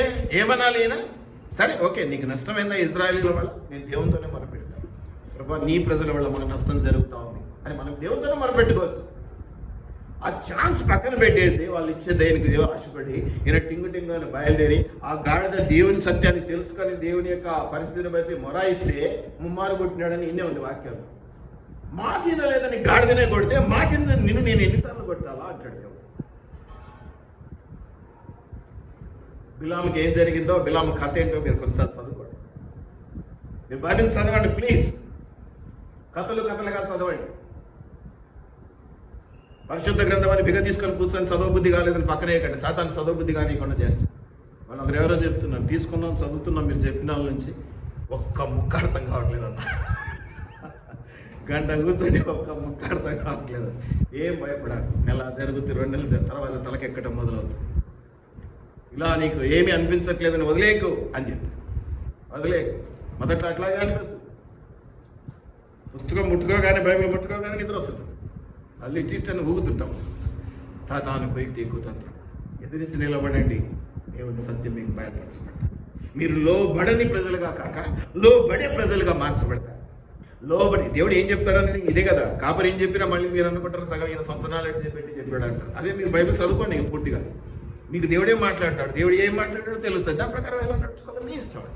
ఏమనాలి? సరే ఓకే, నీకు నష్టమైందా ఇశ్రాయేలీయుల వల్ల? నేను దేవునితోనే మొరపెట్టాను, ప్రభా నీ ప్రజల వల్ల మనకు నష్టం జరుగుతూ ఉంది అని మనం దేవునితోనే మొరపెట్టుకోవచ్చు. ఆ ఛాన్స్ పక్కన పెట్టేసి వాళ్ళు ఇచ్చే దేనికి ఆశపడి ఈయన టింగు అని బయలుదేరి ఆ గాడిద దేవుని సత్యాన్ని తెలుసుకొని దేవుని యొక్క పరిస్థితిని బట్టి మొరాయిస్తే ముమ్మారు కొట్టినాడని ఇన్నే ఉంది వాక్యాలు. మాట వినలేదని గాడిదనే కొడితే మాట నిన్ను నేను ఎన్నిసార్లు కొట్టాలా అంటాడు దేవుడు. బిలాముకి ఏం జరిగిందో, బిలాము కథ ఏంటో మీరు కొన్నిసార్లు చదువుకోండి. మీరు బైబిల్ చదవండి ప్లీజ్, కథలుగా చదవండి. పరిశుద్ధ గ్రంథం అని బిగ తీసుకొని కూర్చొని చదవబుద్ధి కాలేదని పక్కనే కండి, సాతాను చదవబుద్ధి కానివ్వకుండా చేస్తాం. వాళ్ళు ఒకరు ఎవరో చెప్తున్నారు, తీసుకున్నాం చదువుతున్నాం, మీరు చెప్పిన వాళ్ళ నుంచి ఒక్క ముక్క అర్థం కావట్లేదన్న. గంట కూర్చొని ఒక్క ముక్క అర్థం కావట్లేదు. ఏం భయపడాలి, నెల జరుగుతుంది, 2 నెలల తర్వాత తలకెక్కడం మొదలవుతుంది. ఇలా నీకు ఏమీ అనిపించట్లేదని వదిలేకు అని చెప్పి వదిలేకు. మొదట అట్లాగే అనిపిస్తుంది. పుస్తకం ముట్టుకోగానే, బైబిల్ ముట్టుకోగానే నిద్ర వస్తుంది. వాళ్ళు ఇచ్చిట్టని ఊగుతుంటాం. సాతాను బయట ఎక్కువ తంత్రం. ఎదిరించి నిలబడండి, దేవుని సత్యం మీకు బయలుపరచబడతారు. మీరు లోబడని ప్రజలుగా కాక లోబడే ప్రజలుగా మార్చబడతారు. లోబడి దేవుడు ఏం చెప్తాడనేది ఇదే కదా. కాపరి ఏం చెప్పినా మళ్ళీ మీరు అనుకుంటారు సగం ఈయన సొంత నాలెడ్జ్ చెప్పి చెప్పాడు అంటారు. అదే మీరు బైబిల్ చదువుకోండి పూర్తిగా. మీకు దేవుడు ఏం మాట్లాడతాడు, దేవుడు ఏం మాట్లాడాడో తెలుస్తుంది. దాని ప్రకారం ఎలా నడుచుకోవాలో మీ ఇష్టం.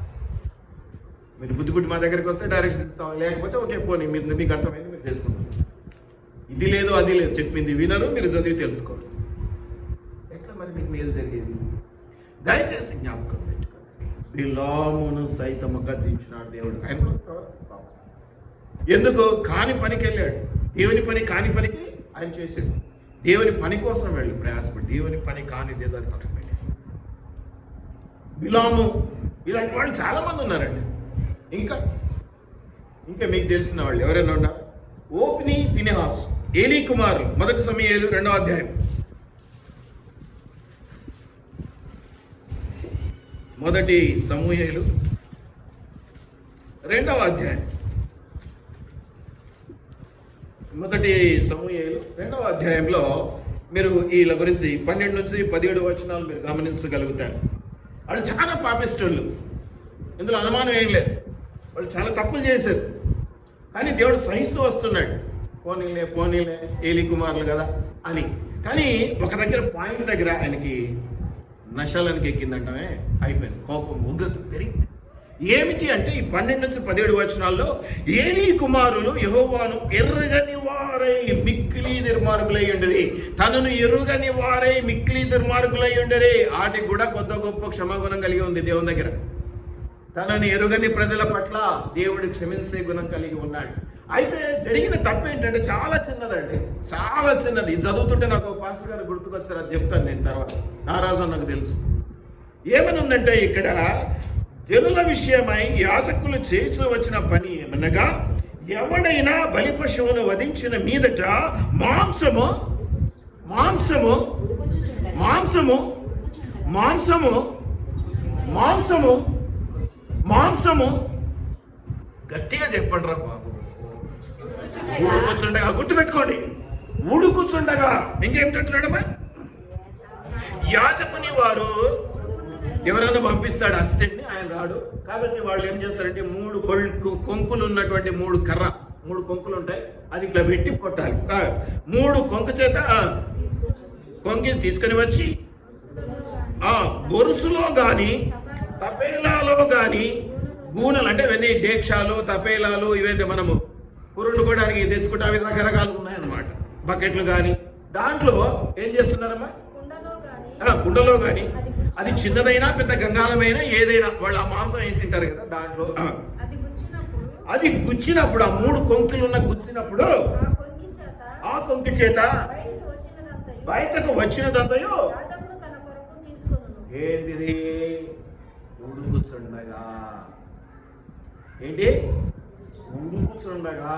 మీరు బుద్ధి మా దగ్గరికి వస్తే డైరెక్షన్ ఇస్తాం, లేకపోతే ఓకే పోనీ మీరు మీకు అర్థమైంది మీరు చేసుకుంటారు. ఇది లేదు అది లేదు చెప్పింది వినరు, మీరు చదివి తెలుసుకోరు. ఎట్లా మరి మీకు మేలు జరిగేది? దయచేసి జ్ఞాపకం పెట్టుకోండి. బిలామును సైతము గద్దించినాడు దేవుడు. ఆయన ఎందుకు? కాని పనికి వెళ్ళాడు. దేవుని పని కాని పనికి ఆయన చేశాడు. దేవుని పని కోసం వెళ్ళి ప్రయాసపడి దేవుని పని కానిది ఏదో అది పక్కన పెట్టేసి బిలాము. ఇలాంటి వాళ్ళు చాలా మంది ఉన్నారండి. ఇంకా మీకు తెలిసిన వాళ్ళు ఎవరైనా ఉన్నారు? ఓఫ్ని, ఫినెహాస్, ఏలీ కుమారులు. 1 సమూయేలు 2వ అధ్యాయం. 1 సమూయేలు 2వ అధ్యాయం. 1 సమూయేలు 2వ అధ్యాయంలో మీరు వీళ్ళ గురించి 12 నుంచి 17 వచనాలు మీరు గమనించగలుగుతారు. వాళ్ళు చాలా పాపిస్టులు, ఇందులో అనుమానం ఏం లేదు. వాళ్ళు చాలా తప్పులు చేశారు. కానీ దేవుడు సహిస్తూ వస్తున్నాడు. పోనీలే ఏలి కుమారులు కదా అని. కానీ ఒక దగ్గర పాయింట్ దగ్గర ఆయనకి నశాలానికి ఎక్కిందంటే అయిపోయింది. కోపం, ఉగ్రత పెరిగింది. ఏమిటి అంటే ఈ 12-17 వచనాల్లో ఏలీ కుమారులు యెహోవాను ఎరుగని వారై మిక్కిలి దుర్మార్గులై ఉండరి, తనను ఎరుగని వారై మిక్కిలి దుర్మార్గులై ఉండరి. వాటికి కూడా కొత్త గొప్ప క్షమాగుణం కలిగి ఉంది దేవుని దగ్గర. తనని ఎరుగని ప్రజల పట్ల దేవుడు క్షమించే గుణం కలిగి ఉన్నాడు. అయితే జరిగిన తప్పు ఏంటంటే చాలా చిన్నదండి, చాలా చిన్నది. ఇది చదువుతుంటే నాకు ఒక పాస్టర్ గారు గుర్తుకొచ్చారు, అది చెప్తాను నేను తర్వాత. నారాజు నాకు తెలుసు. ఏమని ఉందంటే ఇక్కడ జనుల విషయమై యాజకులు చేస్తూ వచ్చిన పని ఏమనగా, ఎవడైనా బలి పశువును వధించిన మీదట మాంసము మాంసము మాంసము మాంసము మాంసము మాంసము గట్టిగా చెప్పండి రా బాబు. ఉడుకుచుండగా, గుర్తుపెట్టుకోండి, ఉడుకుచుండగా. ఇంకేమిటంటున్నాడమ్మా? యాజకుని వారు ఎవరైనా పంపిస్తాడు అసిస్టెంట్ని, ఆయన రాడు. కాబట్టి వాళ్ళు ఏం చేస్తారంటే 3 కొంకులు ఉన్నటువంటి 3 కొంకులు ఉంటాయి, అది ఇట్లా పెట్టి కొట్టాలి. 3 కొంకు చేత కొంకిని తీసుకొని వచ్చి గొరుసులో కానీ తపేలాలో కానీ గూనెలు అంటే ఇవన్నీ డేక్షాలు, తపేలాలు, ఇవన్నీ మనము కురుండుకోవడానికి తెచ్చుకుంటే అవి రకరకాలు ఉన్నాయన్నమాట. బకెట్లు కానీ దాంట్లో ఏం చేస్తున్నారమ్మా? కుండలో కానీ, అది చిన్నదైనా పెద్ద గంగాళమైనా ఏదైనా వాళ్ళు ఆ మాంసం వేసింటారు కదా దాంట్లో. అది గుచ్చినప్పుడు, ఆ 3 కొంకులు ఉన్న గుచ్చినప్పుడు ఆ కొంకి చేత బయటకు వచ్చినదంతయో ఏంటిది? ఉడుకుచుండగా. ఏంటి? ఉడుకుచుండగా.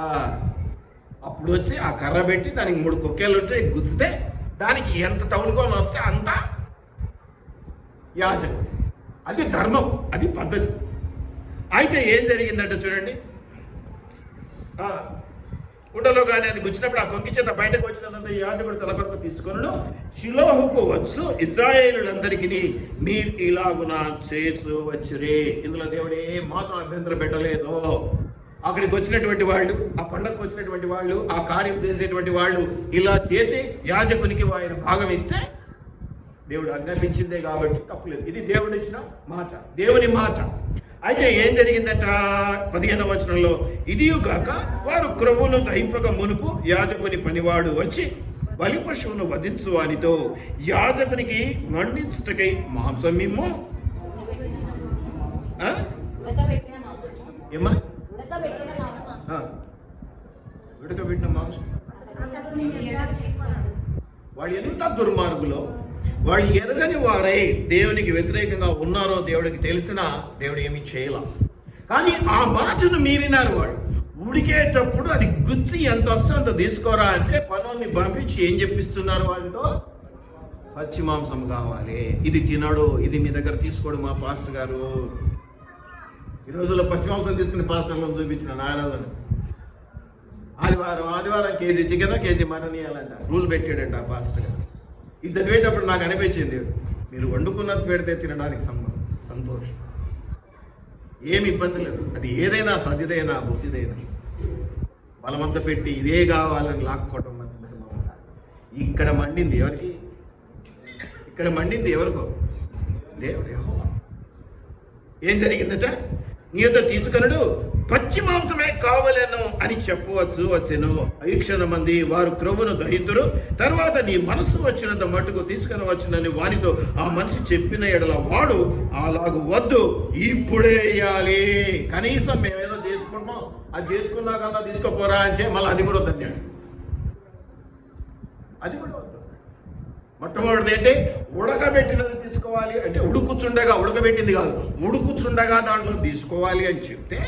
అప్పుడు వచ్చి ఆ కర్ర పెట్టి దానికి 3 కొక్కేళ్ళు వచ్చి గుచ్చితే దానికి ఎంత తౌలుకొని వస్తే అంత యాజకు. అది ధర్మం, అది పద్ధతి. అయితే ఏం జరిగిందంటే చూడండి, కుండలో కానీ అది గుచ్చినప్పుడు ఆ కొంకి చేత బయటకు వచ్చినంత యాజకుడు తల కొరకు తీసుకొను షిలోహుకు వచ్చు ఇశ్రాయేలులందరికీ మీరు ఇలాగున చేసు వచ్చిరే. ఇందులో దేవుడు ఏ మాత్రం అభ్యంతరం పెట్టలేదు. అక్కడికి వచ్చినటువంటి వాళ్ళు, ఆ పండగకు వచ్చినటువంటి వాళ్ళు, ఆ కార్యం చేసేటువంటి వాళ్ళు ఇలా చేసి యాజకునికి ఆయన భాగం ఇస్తే దేవుడు ఆజ్ఞాపించిందే కాబట్టి తప్పులేదు. ఇది దేవుడు ఇచ్చిన మాట, దేవుని మాట. అయితే ఏం జరిగిందట 15వ వచనంలో, ఇదియుగాక వారు క్రొవ్వును దహింపక మునుపు యాజకుని పనివాడు వచ్చి బలి పశువును వధించు వానితో యాజకునికి మండించుటకై మాంసం ఏమో ఏమా ఉడకబెట్టిన మాంసం. వాళ్ళు ఎంత దుర్మార్గులో, వాళ్ళు ఎరగని వారై దేవునికి వ్యతిరేకంగా ఉన్నారో దేవుడికి తెలిసినా దేవుడు ఏమీ చేయలే. కానీ ఆ మాటను మీరినారు. వాళ్ళు ఉడికేటప్పుడు అది గుచ్చి ఎంత వస్తే అంత తీసుకోరా అంటే పనుల్ని పంపించి ఏం చెప్పిస్తున్నారు వాళ్ళతో? పచ్చి మాంసం కావాలి, ఇది తినడు, ఇది మీ దగ్గర తీసుకోడు మా పాస్టర్ గారు. ఈ రోజుల్లో పచ్చి మాంసం తీసుకుని పాస్టర్లను చూపించిన నారాధన. ఆదివారం కేజీ చికెన్, కేజీ మటన్ ఇవ్వాలంట రూల్ పెట్టాడంట ఆ పాస్టర్ గారు. ఇది చదివేటప్పుడు నాకు అనిపించింది, మీరు వండుకున్నది పెడితే తినడానికి సంతోషం, ఏమి ఇబ్బంది లేదు. అది ఏదైనా సదిదైనా బుద్ధిదైనా బలమంతా పెట్టి ఇదే కావాలని లాక్కోవటం మంచిది. ఇక్కడ మండింది ఎవరికి? ఇక్కడ మండింది ఎవరికో? దేవుడు యెహోవా. ఏం జరిగిందట? నీ యొద్ద తీసుకొనుడు పచ్చి మాంసమే కావలేను అని చెప్పవచ్చు వచ్చెను. ఐక్షణ మంది వారు క్రొవ్వును దహింతురు. తర్వాత నీ మనసు వచ్చినంత మట్టుకు తీసుకొని వచ్చినని వానితో ఆ మనిషి చెప్పిన ఎడల వాడు అలాగూ వద్దు, ఇప్పుడే వేయాలి. కనీసం మేమేదో చేసుకుంటాం, అది చేసుకున్నాకన్నా తీసుకోపోరా అని మళ్ళీ అది కూడా వద్దన్నాడు. అది కూడా వద్దు. మొట్టమొదటిది ఏంటి? ఉడకబెట్టినది తీసుకోవాలి అంటే ఉడుకుచుండగా, ఉడకబెట్టింది కాదు, ఉడుకుచుండగా దాంట్లో తీసుకోవాలి అని చెప్తే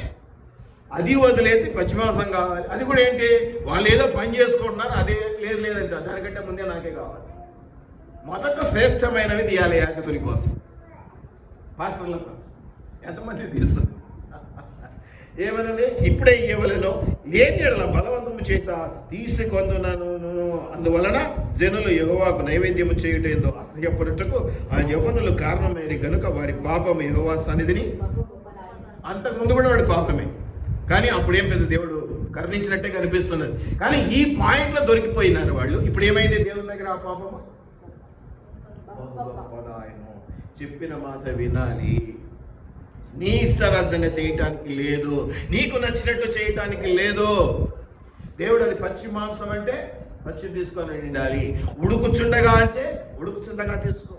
అది వదిలేసి పచ్చిమాంసం కావాలి. అది కూడా ఏంటి? వాళ్ళు ఏదో పని చేసుకుంటున్నారు, అదే లేదంట, దానికంటే ముందే నాకే కావాలి. మొదట శ్రేష్టమైనవి తీయాలి యాజకుని కోసం, పాస్టర్ల కోసం. ఎంతమంది తీస్తారు? ఏమనండి? ఇప్పుడే ఇవ్వలేను, లేని ఎడల బలవంతము చేసా తీసుకొందునను. అందువలన జనులు యెహోవాకు నైవేద్యము చేయుట ఏందో అసహ్యపడుటకు ఆ యవ్వనులు కారణమైన గనుక వారి పాపం యెహోవా సన్నిధిని. అంతకుముందు కూడా వాడి పాపమే, కానీ అప్పుడేం పెద్ద దేవుడు కరుణించినట్టే కనిపిస్తున్నది. కానీ ఈ పాయింట్లో దొరికిపోయినారు వాళ్ళు. ఇప్పుడు ఏమైంది దేవుని దగ్గర ఆ పాపము? గొప్పదాయను, చెప్పిన మాట వినాలి, నీ ఇష్టరాజ్యంగా చేయటానికి లేదు, నీకు నచ్చినట్టు చేయటానికి లేదు. దేవుడు అది పచ్చి మాంసం అంటే పచ్చి తీసుకొని ఉండాలి, ఉడుకుచుండగా అంటే ఉడుకుచుండగా తీసుకో.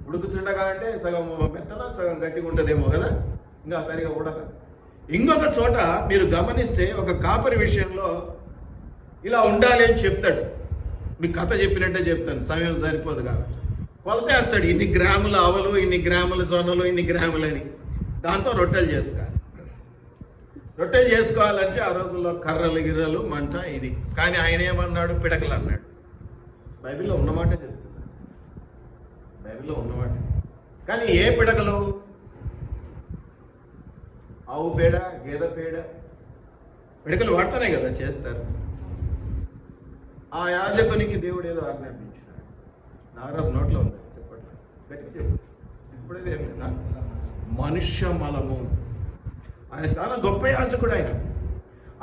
ఉడుకుచుండగా అంటే సగం మెత్తన సగం గట్టిగా ఉంటుందేమో కదా, ఇంకా సరిగా ఉడక. ఇంకొక చోట మీరు గమనిస్తే ఒక కాపరి విషయంలో ఇలా ఉండాలి అని చెప్తాడు. మీకు కథ చెప్పినట్టే చెప్తాను, సమయం సరిపోదు కాబట్టి. కొలతేస్తాడు, ఇన్ని గ్రాముల ఆవులు, ఇన్ని గ్రాముల జొన్నలు, ఇన్ని గ్రాములని. దాంతో రొట్టెలు చేసుకోవాలి. రొట్టెలు చేసుకోవాలంటే ఆ రోజుల్లో కర్రలు గిర్రలు మంట ఇది. కానీ ఆయన ఏమన్నాడు? పిడకలు అన్నాడు. బైబిల్లో ఉన్నమాట చెప్తున్నాడు, బైబిల్లో ఉన్నమాట. కానీ ఏ పిడకలు? ఆవు పేడ, గేదె పేడ, పిడకలు వాడుతూనే కదా చేస్తారు. ఆ యాజకునికి దేవుడు ఏదో ఆజ్ఞాపించినాడు. నాగరాజు నోట్లో ఉంది, చెప్పట్లేదు, గట్టి చెప్పు. ఇప్పుడేది ఏం లేదా? మనుష్య మలము. ఆయన చాలా గొప్ప యాజకుడు.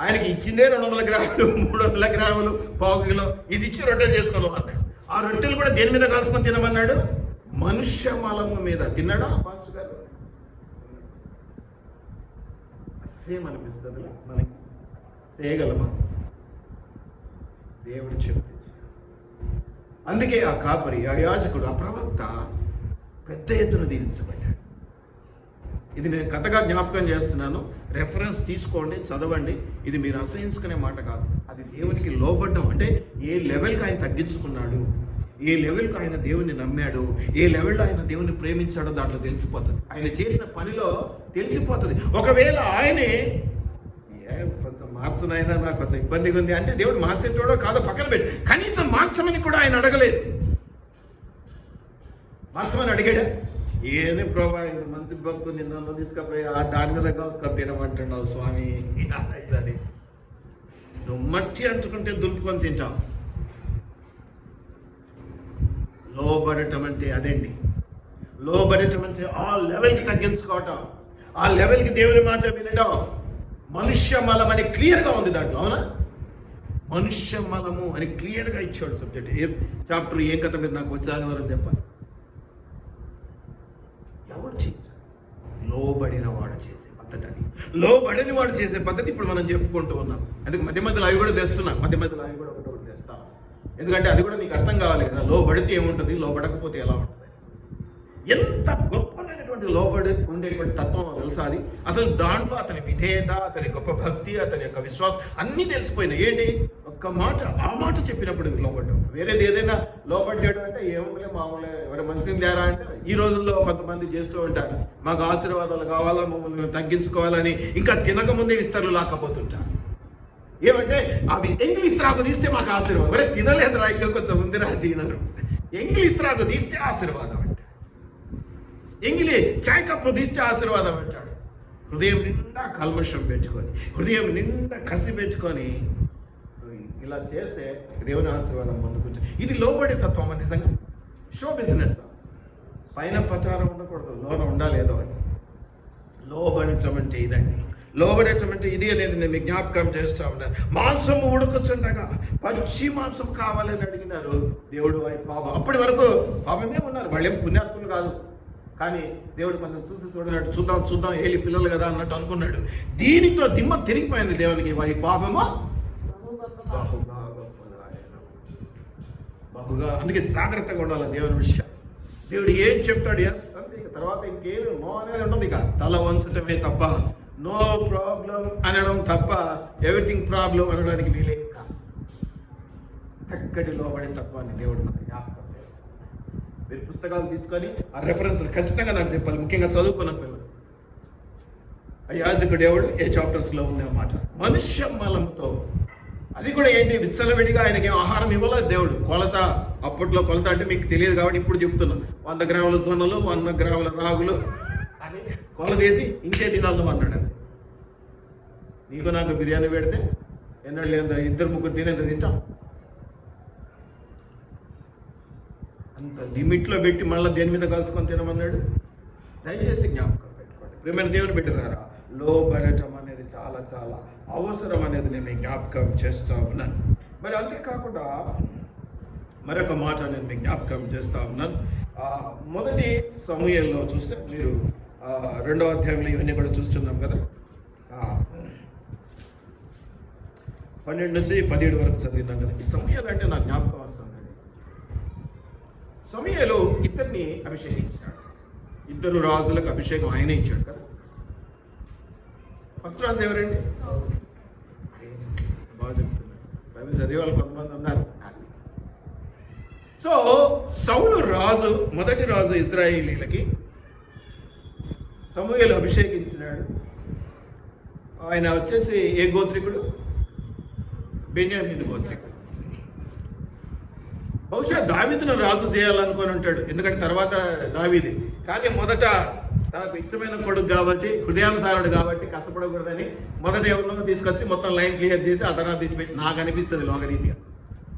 ఆయనకి ఇచ్చిందే 200 గ్రాములు, 300 గ్రాములు, పావు కిలో ఇది ఇచ్చి రొట్టెలు చేసుకోవాలి అన్నాడు. ఆ రొట్టెలు కూడా దేని మీద కలుసుకొని తినమన్నాడు? మనుష్య మలము మీద. తిన్నాడా పాస్టర్ గారు? అస్సేం అనిపిస్తుంది మనకి. చేయగలమా? దేవుడు చెప్తే. అందుకే ఆ కాపరి, ఆ యాజకుడు, ఆ ప్రవక్త పెద్ద ఎత్తున దీవించబడ్డాడు. ఇది నేను కథగా జ్ఞాపకం చేస్తున్నాను, రెఫరెన్స్ తీసుకోండి, చదవండి. ఇది మీరు అసహించుకునే మాట కాదు. అది దేవునికి లోబడ్డం అంటే ఏ లెవెల్కి ఆయన తగ్గించుకున్నాడు, ఏ లెవెల్కి ఆయన దేవుని నమ్మాడు, ఏ లెవెల్లో ఆయన దేవుని ప్రేమించాడో దాంట్లో తెలిసిపోతుంది. ఆయన చేసిన పనిలో తెలిసిపోతుంది. ఒకవేళ ఆయనే కొంచెం మార్చనైనా నాకు కొంచెం ఇబ్బందిగా ఉంది అంటే దేవుడు మార్చేటోడో కాదో పక్కన పెట్టి, కనీసం మార్చమని కూడా ఆయన అడగలేదు. మార్చమని అడిగాడా? ఏది ప్రభా, మంచి భక్తులు నిన్ను తీసుకపోయి దాని మీద కలుసుకొని తినమంటున్నావు స్వామి. అది నువ్వు మట్టి అంటుకుంటే దులుపుకొని తింటావు. లోబడటం అంటే అదండి. లోబడటం అంటే ఆ లెవెల్కి తగ్గించుకోవటం, ఆ లెవెల్కి దేవుని మాట వినడం. మనుష్య మలం అని క్లియర్గా ఉంది దాంట్లో, అవునా? మనుష్య మలము అని క్లియర్గా ఇచ్చాడు సబ్జెక్ట్. ఏ చాప్టర్, ఏం కథ మీరు నాకు వచ్చాను అని చెప్పాలి. ఎవడు చేశాడు? లోబడిన వాడు చేసే పద్ధతి అది. లోబడిన వాడు చేసే పద్ధతి ఇప్పుడు మనం చెప్పుకుంటూ ఉన్నాం. అందుకే మధ్య మధ్యలో అవి కూడా తెస్తున్నాం, మధ్య మధ్యలో అవి కూడా ఒకటి తెస్తాం. ఎందుకంటే అది కూడా నీకు అర్థం కావాలి కదా. లోబడితే ఏముంటుంది, లోబడకపోతే ఎలా ఉంటుంది. ఎంత గొప్పనైనటువంటి లోబడి ఉండేటువంటి తత్వం తెలుసా అది. అసలు దాంట్లో అతని విధేయత, అతని గొప్ప భక్తి, అతని యొక్క విశ్వాసం అన్నీ తెలిసిపోయినాయి. ఏంటి? ఒక్క మాట, ఆ మాట చెప్పినప్పుడు లోబడ్డాం. వేరేది ఏదైనా లోబడ్డాడు అంటే ఏమలే మామూలే, ఎవరి మనిషిని తేరా అంటే ఈ రోజుల్లో కొంతమంది చేస్తూ ఉంటారు. మాకు ఆశీర్వాదాలు కావాలా, మమ్మల్ని మేము తగ్గించుకోవాలని ఇంకా తినకముందే విస్తరులు లాక్కపోతుంటారు. ఏమంటే అవి ఎంగిలి త్రాగు తీస్తే మాకు ఆశీర్వాదం. మరి తినలేదురా, ఇంకా కొంచెం ఉందిరా తినరు. ఎంగిలి త్రాగు తీస్తే ఆశీర్వాదం అంట. ఎంగిలి చాయ్ కప్పు తీస్తే ఆశీర్వాదం అంటాడు. హృదయం నిండా కల్మషం పెట్టుకొని, హృదయం నిండా కసి పెట్టుకొని ఇలా చేస్తే దేవుని ఆశీర్వాదం పొందుకుంటా. ఇది లోబడే తత్వం. నిజంగా షో బిజినెస్. పైన ప్రచారం ఉండకూడదు, లోన ఉండాలి ఏదో అని. లోబడటం అంటే ఇదండి. లోబడటం అంటే ఇది అనేది నేను జ్ఞాపకం చేస్తూ ఉన్నాను. మాంసం ఉడుకుచుండగా పచ్చి మాంసం కావాలని అడిగినారు. దేవుడు వారి పాపం, అప్పటి వరకు పాపమే ఉన్నారు, వాళ్ళేం పుణ్యాత్ములు కాదు. కానీ దేవుడు కొంచెం చూడన్నాడు, చూద్దాం ఏలి పిల్లలు కదా అన్నట్టు అనుకున్నాడు. దీనితో దిమ్మ తిరిగిపోయింది దేవునికి. వారి పాపమా బహుగా. అందుకే జాగ్రత్తగా ఉండాలి దేవుని విషయం. దేవుడు ఏం చెప్తాడు ఎస్ అంటే తర్వాత ఇంకేమి నో అనేది ఉంటుంది. ఇక తల వంచటమే తప్ప, నో ప్రాబ్లం అనడం తప్ప ఎవ్రీథింగ్ ప్రాబ్లం అనడానికి వీలే. చక్కటి లోబడే తత్వాన్ని దేవుడు మనకి జ్ఞాపకం చేస్తాడు. మీరు పుస్తకాలు తీసుకొని ఆ రెఫరెన్స్ ఖచ్చితంగా నాకు చెప్పాలి, ముఖ్యంగా చదువుకున్న పిల్లలు. ఆ యాజకుడు ఎవడు, ఏ చాప్టర్స్లో ఉంది అన్నమాట. మనుష్య మలంతో, అది కూడా ఏంటి, విచ్చలవిడిగా ఆయనకి ఆహారం ఇవ్వలేదు దేవుడు. కొలత, అప్పట్లో కొలత అంటే మీకు తెలియదు కాబట్టి ఇప్పుడు చెప్తున్నా. 100 గ్రాముల సొన్నలు, 100 గ్రాముల రాగులు అని కొలత వేసి ఇంకే తినాలను అన్నాడు. అంతే. నీకు నాకు బిర్యానీ పెడితే ఎన్నడూ ఎంత 2-3 తినేంత తింటాం. అంత లిమిట్లో పెట్టి మళ్ళీ దేని మీద కలుసుకొని తినమన్నాడు. దయచేసి జ్ఞాపకం పెట్టుకోండి. ప్రేమైన దేవుని బిడ్డలారా, లోబడటం అనేది అనేది చాలా చాలా అవసరం అనేది నేను మీకు జ్ఞాపకం చేస్తూ ఉన్నాను. మరి అంతేకాకుండా మరొక మాట నేను మీకు జ్ఞాపకం చేస్తూ ఉన్నాను. మొదటి సమూయేలులో చూస్తే మీరు 2వ అధ్యాయంలో ఇవన్నీ కూడా చూస్తున్నాం కదా. 12 నుంచి 17 వరకు చదివినాం కదా. ఈ సమూయేలు అంటే నాకు జ్ఞాపకం వస్తుందండి. సమూయేలు ఇద్దరిని అభిషేకించాడు. 2 రాజులకు అభిషేకం ఆయన ఇచ్చాడు కదా. ఫస్ట్ రాజు ఎవరండి? బాగా చెప్తున్నారు. బైబిల్ చదివే వాళ్ళు కొంతమంది ఉన్నారు. సో సౌలు రాజు, మొదటి రాజు ఇశ్రాయేలీలకి సమూయేలు అభిషేకించినాడు. ఆయన వచ్చేసి ఏ గోత్రికుడు? బెన్యామీను గోత్రికుడు. బహుశా దావీదును రాజు చేయాలనుకొని ఉంటాడు, ఎందుకంటే తర్వాత దావీది. కానీ మొదట తనకు ఇష్టమైన కొడుకు కాబట్టి, హృదయానుసారుడు కాబట్టి కష్టపడకూడదని మొదట ఎవరినో తీసుకొచ్చి మొత్తం లైన్ క్లియర్ చేసి ఆ తర్వాత తెచ్చిపెట్టి, నాకు అనిపిస్తుంది లోకరీతిగా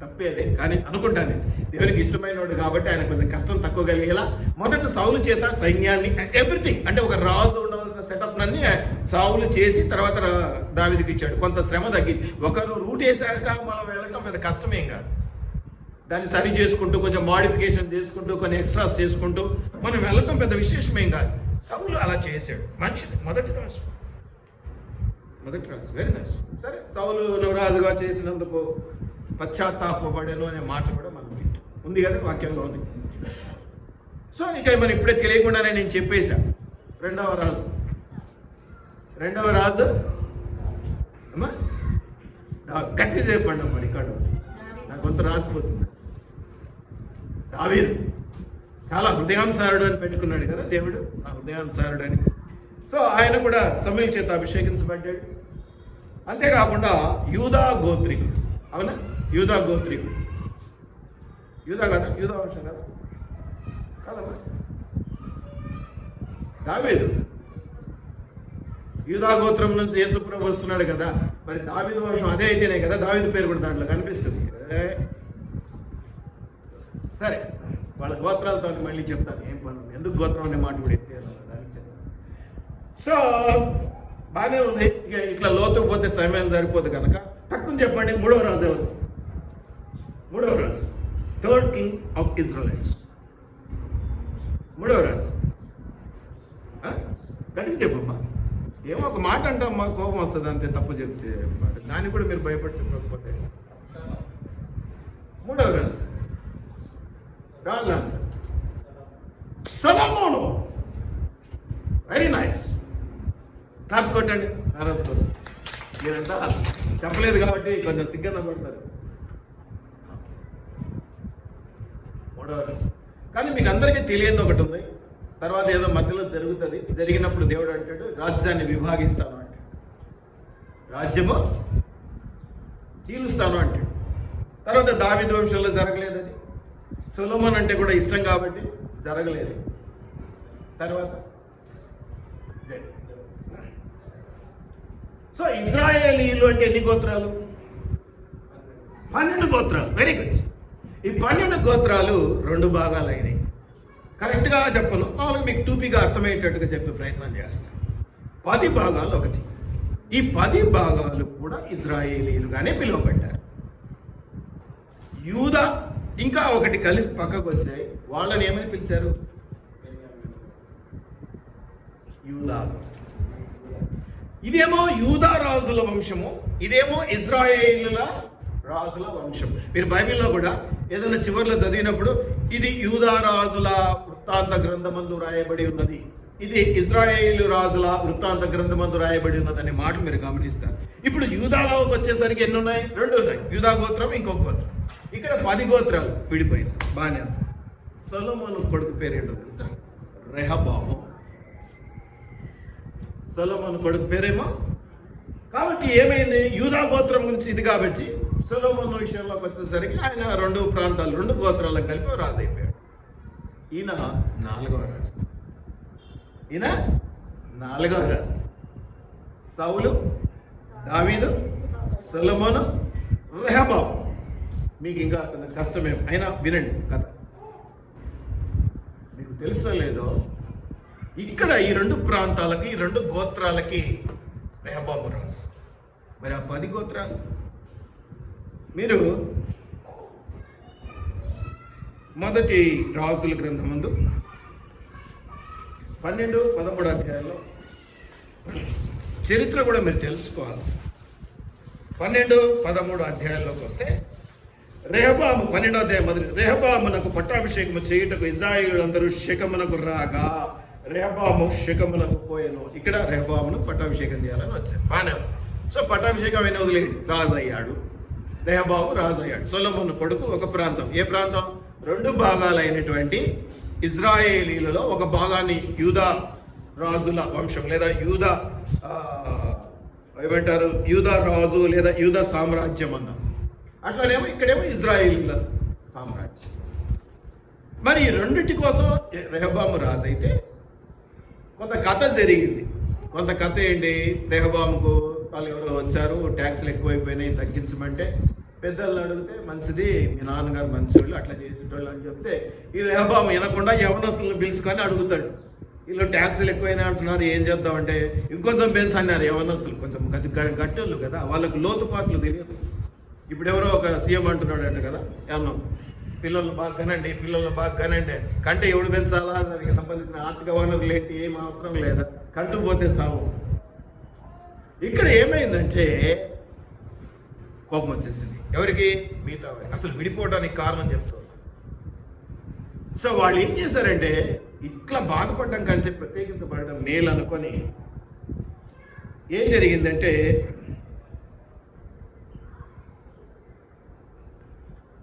తప్పే అదే. కానీ అనుకుంటాను దేవునికి ఇష్టమైనవాడు కాబట్టి ఆయన కొంచెం కష్టం తక్కువ కలిగేలా మొదట సౌలు చేత సైన్యాన్ని, ఎవ్రీథింగ్ అంటే ఒక రాజు ఉండవలసిన సెటప్ నన్ని సౌలు చేసి తర్వాత దావీదుకి ఇచ్చాడు. కొంత శ్రమ తగ్గి, ఒకరు రూట్ వేసాక మనం వెళ్ళడం పెద్ద కష్టమేం కాదు. దాన్ని సరి చేసుకుంటూ, కొంచెం మాడిఫికేషన్ చేసుకుంటూ, కొన్ని ఎక్స్ట్రాస్ చేసుకుంటూ మనం వెళ్ళడం పెద్ద విశేషమేం కాదు. సౌలు అలా చేశాడు. మంచిది. మొదటి రాజు వెరీ నైస్. సరే, సౌలు నువ్వు రాజుగా చేసినందుకు పశ్చాత్తాపడను అనే మాట కూడా మనం ఉంది కదా, వాక్యంలో ఉంది. సో ఇక మనం ఇప్పుడే తెలియకుండానే నేను చెప్పేశా. రెండవ రాజు అమ్మా గట్టిగా చెప్పండి అమ్మా, రికార్డు నాకు కొంత రాసిపోతుంది. దావీదు చాలా హృదయానుసారుడు అని పెట్టుకున్నాడు కదా దేవుడు, ఆ హృదయానుసారుడు అని. సో ఆయన కూడా సమూయేలు చేత అభిషేకించబడ్డాడు. అంతేకాకుండా యూదా గోత్రికుడు. అవునా? యూదా గోత్రికుడు. యూదా కదా, యూదా వంశం కదా కాదమ్మా. దావీదు యూదా గోత్రం నుంచి యేసుప్రభు వస్తున్నాడు కదా, మరి దావీదు వంశం అదే అయితేనే కదా దావీదు పేరు కూడా దాంట్లో కనిపిస్తుంది. సరే, వాళ్ళ గోత్రాలతో మళ్ళీ చెప్తాను, ఏం పని, ఎందుకు గోత్రం అనే మాట కూడా ఎత్తాను దానికి చెప్తాను. సో బాగానే ఉంది. ఇక ఇట్లా లోతుకు పోతే సమయం సరిపోదు కనుక తక్కువ చెప్పండి. 3వ రాజు ఎవరు? 3వ రాజు, థర్డ్ కింగ్ ఆఫ్ ఇజ్రాయెల్స్. 3వ రాజు గట్టిగా చెప్పమ్మా. ఏమో ఒక మాట అంటామ్మా, కోపం వస్తుంది అంతే తప్పు చెప్తే. దాన్ని కూడా మీరు భయపడి చెప్పకపోతే. 3వ రాజు wrong answer, Solomon. Very nice. Claps కొట్టండి ఆ రాజు కోసం. మీరంతా చెప్పలేదు కాబట్టి కొంచెం సిగ్గన పడతారు. 3వ రాజు. కానీ మీకు అందరికీ తెలియదు ఒకటి ఉంది, తర్వాత ఏదో మధ్యలో జరుగుతుంది. జరిగినప్పుడు దేవుడు అంటాడు రాజ్యాన్ని విభాగిస్తాను అంటాడు, రాజ్యము చీలుస్తాను అంటాడు. తర్వాత దావీదు వంశంలో జరగలేదు అది. సొలొమోన్ అంటే కూడా ఇష్టం కాబట్టి జరగలేదు. తర్వాత సో ఇజ్రాయేలీలు అంటే ఎన్ని గోత్రాలు? 12 గోత్రాలు. Very good. ఈ 12 గోత్రాలు 2 భాగాలు అయినాయి. కరెక్ట్గా చెప్పను, మామూలుగా మీకు టూపీగా అర్థమయ్యేటట్టుగా చెప్పే ప్రయత్నం చేస్తాను. 10 భాగాలు ఒకటి. ఈ 10 భాగాలు కూడా ఇజ్రాయేలీలుగానే పిలువబడ్డారు. యూదా ఇంకా ఒకటి కలిసి పక్కకు వచ్చాయి. వాళ్ళని ఏమని పిలిచారు? యూదా. ఇదేమో యూదా రాజుల వంశము, ఇదేమో ఇజ్రాయేలుల రాజుల వంశం. మీరు బైబిల్లో కూడా ఏదైనా చివర్లో చదివినప్పుడు ఇది యూదా రాజుల వృత్తాంత గ్రంథమందు రాయబడి ఉన్నది, ఇది ఇజ్రాయేలు రాజుల వృత్తాంత గ్రంథమందు రాయబడి ఉన్నది అనే మాటలు మీరు గమనిస్తారు. ఇప్పుడు యూదాలోకి వచ్చేసరికి ఎన్ని ఉన్నాయి? 2 ఉన్నాయి. యూదా గోత్రం, ఇంకొక గోత్రం. ఇక్కడ 10 గోత్రాలు విడిపోయినాయి. బాగానే. సొలొమోను కొడుకు పేరేంటో తెలుసా? రెహబాము. సొలొమోను కొడుకు పేరేమో. కాబట్టి ఏమైంది? యూదా గోత్రం గురించి ఇది కాబట్టి సొలొమోను విషయంలోకి వచ్చేసరికి ఆయన 2 ప్రాంతాలు, 2 గోత్రాలకు కలిపి రాజు అయిపోయాడు. ఈయన 4వ రాజు. ఈయన 4వ రాజు. సౌలు, దావీదు, సొలొమోను, రెహబాము. మీకు ఇంకా కష్టమే అయినా వినండి కథ. మీకు తెలుసో లేదో, ఇక్కడ ఈ 2 ప్రాంతాలకి, ఈ 2 గోత్రాలకి రెహబాము రాజు. మరి ఆ 10 గోత్రాలు మీరు మొదటి రాజుల గ్రంథమందు 12, 13 అధ్యాయాల్లో చరిత్ర కూడా మీరు తెలుసుకోవాలి. 12, 13 అధ్యాయాల్లోకి వస్తే రెహబాము 12వ అధ్యాయం మొదటి, రెహబామునకు పట్టాభిషేకము చేయుటకు ఇశ్రాయేలులందరూ షెకెమునకు రాగా రెహబాము షెకెమునకు పోయెను. ఇక్కడ రెహబామును పట్టాభిషేకం చేయాలని వచ్చారు. బాగానే. సో పట్టాభిషేకం అయిన వదిలేడు, రాజు అయ్యాడు. రెహబాము రాజు అయ్యాడు. సొలొమోను కొడుకు ఒక ప్రాంతం. ఏ ప్రాంతం? 2 భాగాలైనటువంటి ఇజ్రాయేలీలలో ఒక భాగాన్ని యూదా రాజుల వంశం లేదా యూదా ఏమంటారు, యూదా రాజు లేదా యూదా సామ్రాజ్యం అన్నాం. అట్లానేమో ఇక్కడేమో ఇజ్రాయేలీల సామ్రాజ్యం. మరి ఈ రెండింటి కోసం రెహబాము రాజు అయితే కొంత కథ జరిగింది. కొంత కథ ఏంటి? రెహబాముకు వాళ్ళు ఎవరో వచ్చారు, ట్యాక్స్లు ఎక్కువైపోయినాయి, తగ్గించమంటే పెద్దలను అడిగితే మంచిది, మీ నాన్నగారు మంచివాళ్ళు, అట్లా చేసేటోళ్ళు అని చెప్తే ఈ రెహబాము వినకుండా యవనస్తులను పిలుచుకొని అడుగుతాడు. వీళ్ళు ట్యాక్సులు ఎక్కువైనా అంటున్నారు, ఏం చేద్దామంటే ఇంకొంచెం పెంచు అన్నారు. యవనస్తులు కొంచెం గట్టోళ్ళు కదా, వాళ్ళకు లోతుపాట్లు తెలియదు. ఇప్పుడు ఎవరో ఒక సీఎం అంటున్నాడు అంట కదా, ఏమన్నా పిల్లలు బాగా కనండి, పిల్లలు బాగా కనండి. కంటే ఎవడు పెంచాలా, దానికి సంబంధించిన ఆర్థిక వనరులు ఏంటి, ఏం అవసరం లేదా, కంటూ పోతే సాగు. ఇక్కడ ఏమైందంటే కోపం వచ్చేసింది. ఎవరికి? మిగతా అసలు విడిపోవడానికి కారణం చెప్తారు. సో వాళ్ళు ఏం చేశారంటే ఇట్లా బాధపడడం కంటే ప్రత్యేకించబడడం మేలు అనుకొని ఏం జరిగిందంటే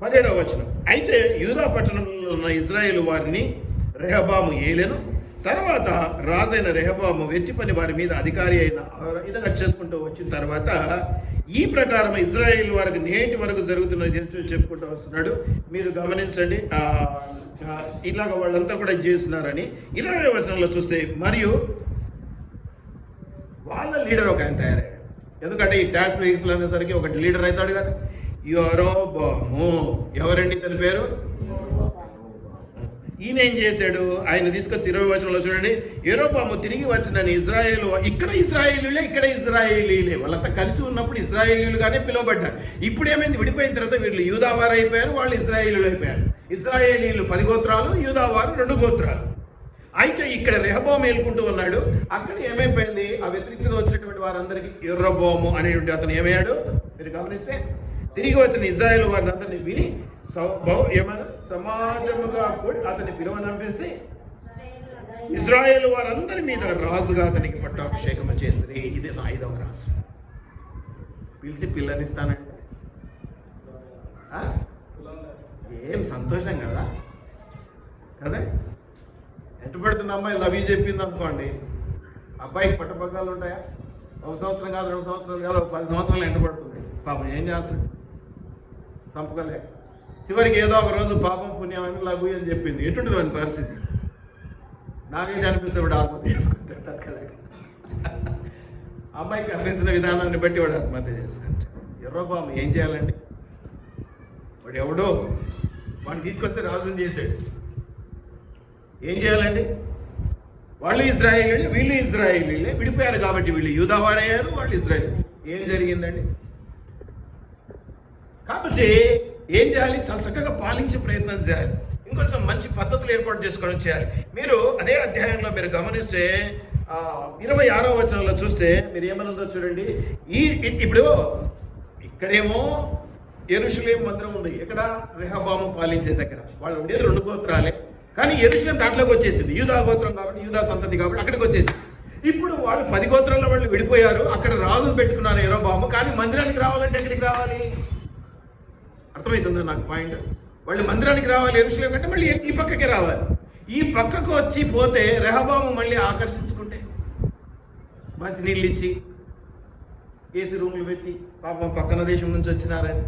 17వ వచనం, అయితే యూదా పట్టణంలో ఉన్న ఇజ్రాయేలు వారిని రెహబాము ఏలెను. తర్వాత రాజైన రెహబాము వెట్టి పని వారి మీద అధికారి అయిన విధంగా చేసుకుంటూ వచ్చిన తర్వాత ఈ ప్రకారం ఇజ్రాయేల్ వారికి నేటి వరకు జరుగుతున్నది చెప్పుకుంటూ వస్తున్నాడు. మీరు గమనించండి, ఇలాగ వాళ్ళంతా కూడా చేస్తున్నారని 20వ వచనంలో చూస్తే, మరియు వాళ్ళ లీడర్ ఒక ఆయన తయారయ్యాడు. ఎందుకంటే ఈ ట్యాక్స్ లీక్స్లు అనేసరికి ఒక లీడర్ అవుతాడు కదా. యెరోబాము. ఎవరండి తన పేరు? ఈయన ఏం చేశాడు? ఆయన తీసుకొచ్చి 20వ వచనంలో చూడండి, యెరోబాము తిరిగి వచ్చినని ఇజ్రాయేలు, ఇక్కడ ఇజ్రాయేలీలే వాళ్ళంతా కలిసి ఉన్నప్పుడు ఇజ్రాయేలీలుగానే పిలువబడ్డారు. ఇప్పుడు ఏమైంది? విడిపోయిన తర్వాత వీళ్ళు యూదావారు అయిపోయారు, వాళ్ళు ఇజ్రాయేలీలు అయిపోయారు. ఇజ్రాయేలీలు 10 గోత్రాలు, యూదావారు 2 గోత్రాలు. అయితే ఇక్కడ రెహబాము ఏలుకుంటూ ఉన్నాడు. అక్కడ ఏమైపోయింది? ఆ వ్యతిరేకతగా వచ్చినటువంటి వారందరికీ యెరోబాము అనేటువంటి అతను ఏమయ్యాడు? మీరు గమనిస్తే తిరిగి వచ్చిన ఇజ్రాయేల్ వారిని అందరినీ విని ఏమన్నా సమాజముగా కూడా అతన్ని పిలువనంపించి ఇజ్రాయేల్ వారందరి మీద రాజుగా అతనికి పట్టాభిషేకం చేసి, ఇది 5వ రాజు. పిలిచి పిల్లనిస్తానంటే ఏం సంతోషం కదా కదా. ఎంటబడుతున్న అమ్మాయి లవ్ యూ చెప్పింది అనుకోండి, అబ్బాయికి పట్టపగ్గాలు ఉంటాయా? 1 సంవత్సరం కాదు, 2 సంవత్సరాలు కాదు, 10 సంవత్సరాలు ఎంటబడుతుంది. పాపం ఏం చేస్తాడు? చంపగలేక చివరికి ఏదో ఒక రోజు పాపం పుణ్యం అని లఘు అని చెప్పింది. ఎటుంటుంది అని పరిస్థితి? నాకైతే అనిపిస్తే వాడు ఆత్మహత్య చేసుకుంటాడు తక్కలేక. అమ్మాయికి కనిపించిన విధానాన్ని బట్టి వాడు ఆత్మహత్య చేసుకుంటాడు. యెరోబాము ఏం చేయాలండి? వాడు ఎవడో వాడిని తీసుకొస్తే రాజుని చేశాడు. ఏం చేయాలండి? వాళ్ళు ఇజ్రాయేలీలే, వీళ్ళు ఇజ్రాయేలీలే. విడిపోయారు కాబట్టి వీళ్ళు యూదావారయ్యారు, వాళ్ళు ఇజ్రాయేల్. ఏం జరిగిందండి? కాబట్టి ఏం చేయాలి? చాలా చక్కగా పాలించే ప్రయత్నం చేయాలి. ఇంకొంచెం మంచి పద్ధతులు ఏర్పాటు చేసుకోవడం చేయాలి. మీరు అదే అధ్యాయంలో మీరు గమనిస్తే 26వ వచనంలో చూస్తే మీరు ఏమనుందో చూడండి. ఇప్పుడు ఇక్కడేమో యెరూషలేము మందిరం ఉంది. ఇక్కడ రెహబాము పాలించే దగ్గర వాళ్ళు ఉండేది 2 గోత్రాలే. కానీ యెరూషలేము దాంట్లోకి వచ్చేసింది. యూదా గోత్రం కాబట్టి, యూదా సంతతి కాబట్టి అక్కడికి వచ్చేసింది. ఇప్పుడు వాళ్ళు 10 గోత్రాల్లో వాళ్ళు విడిపోయారు. అక్కడ రాజును పెట్టుకున్నారు యెరోబాము. కానీ మందిరానికి రావాలంటే ఎక్కడికి రావాలి? అర్థమవుతుందా నాకు పాయింట్? వాళ్ళు మందిరానికి రావాలి యెరూషలేము కంటే మళ్ళీ ఈ పక్కకే రావాలి. ఈ పక్కకు వచ్చి పోతే రెహబాము మళ్ళీ ఆకర్షించుకుంటే మంచి నీళ్ళు ఇచ్చి ఏసీ రూములు పెట్టి, పాపం పక్కన దేశం నుంచి వచ్చినారని,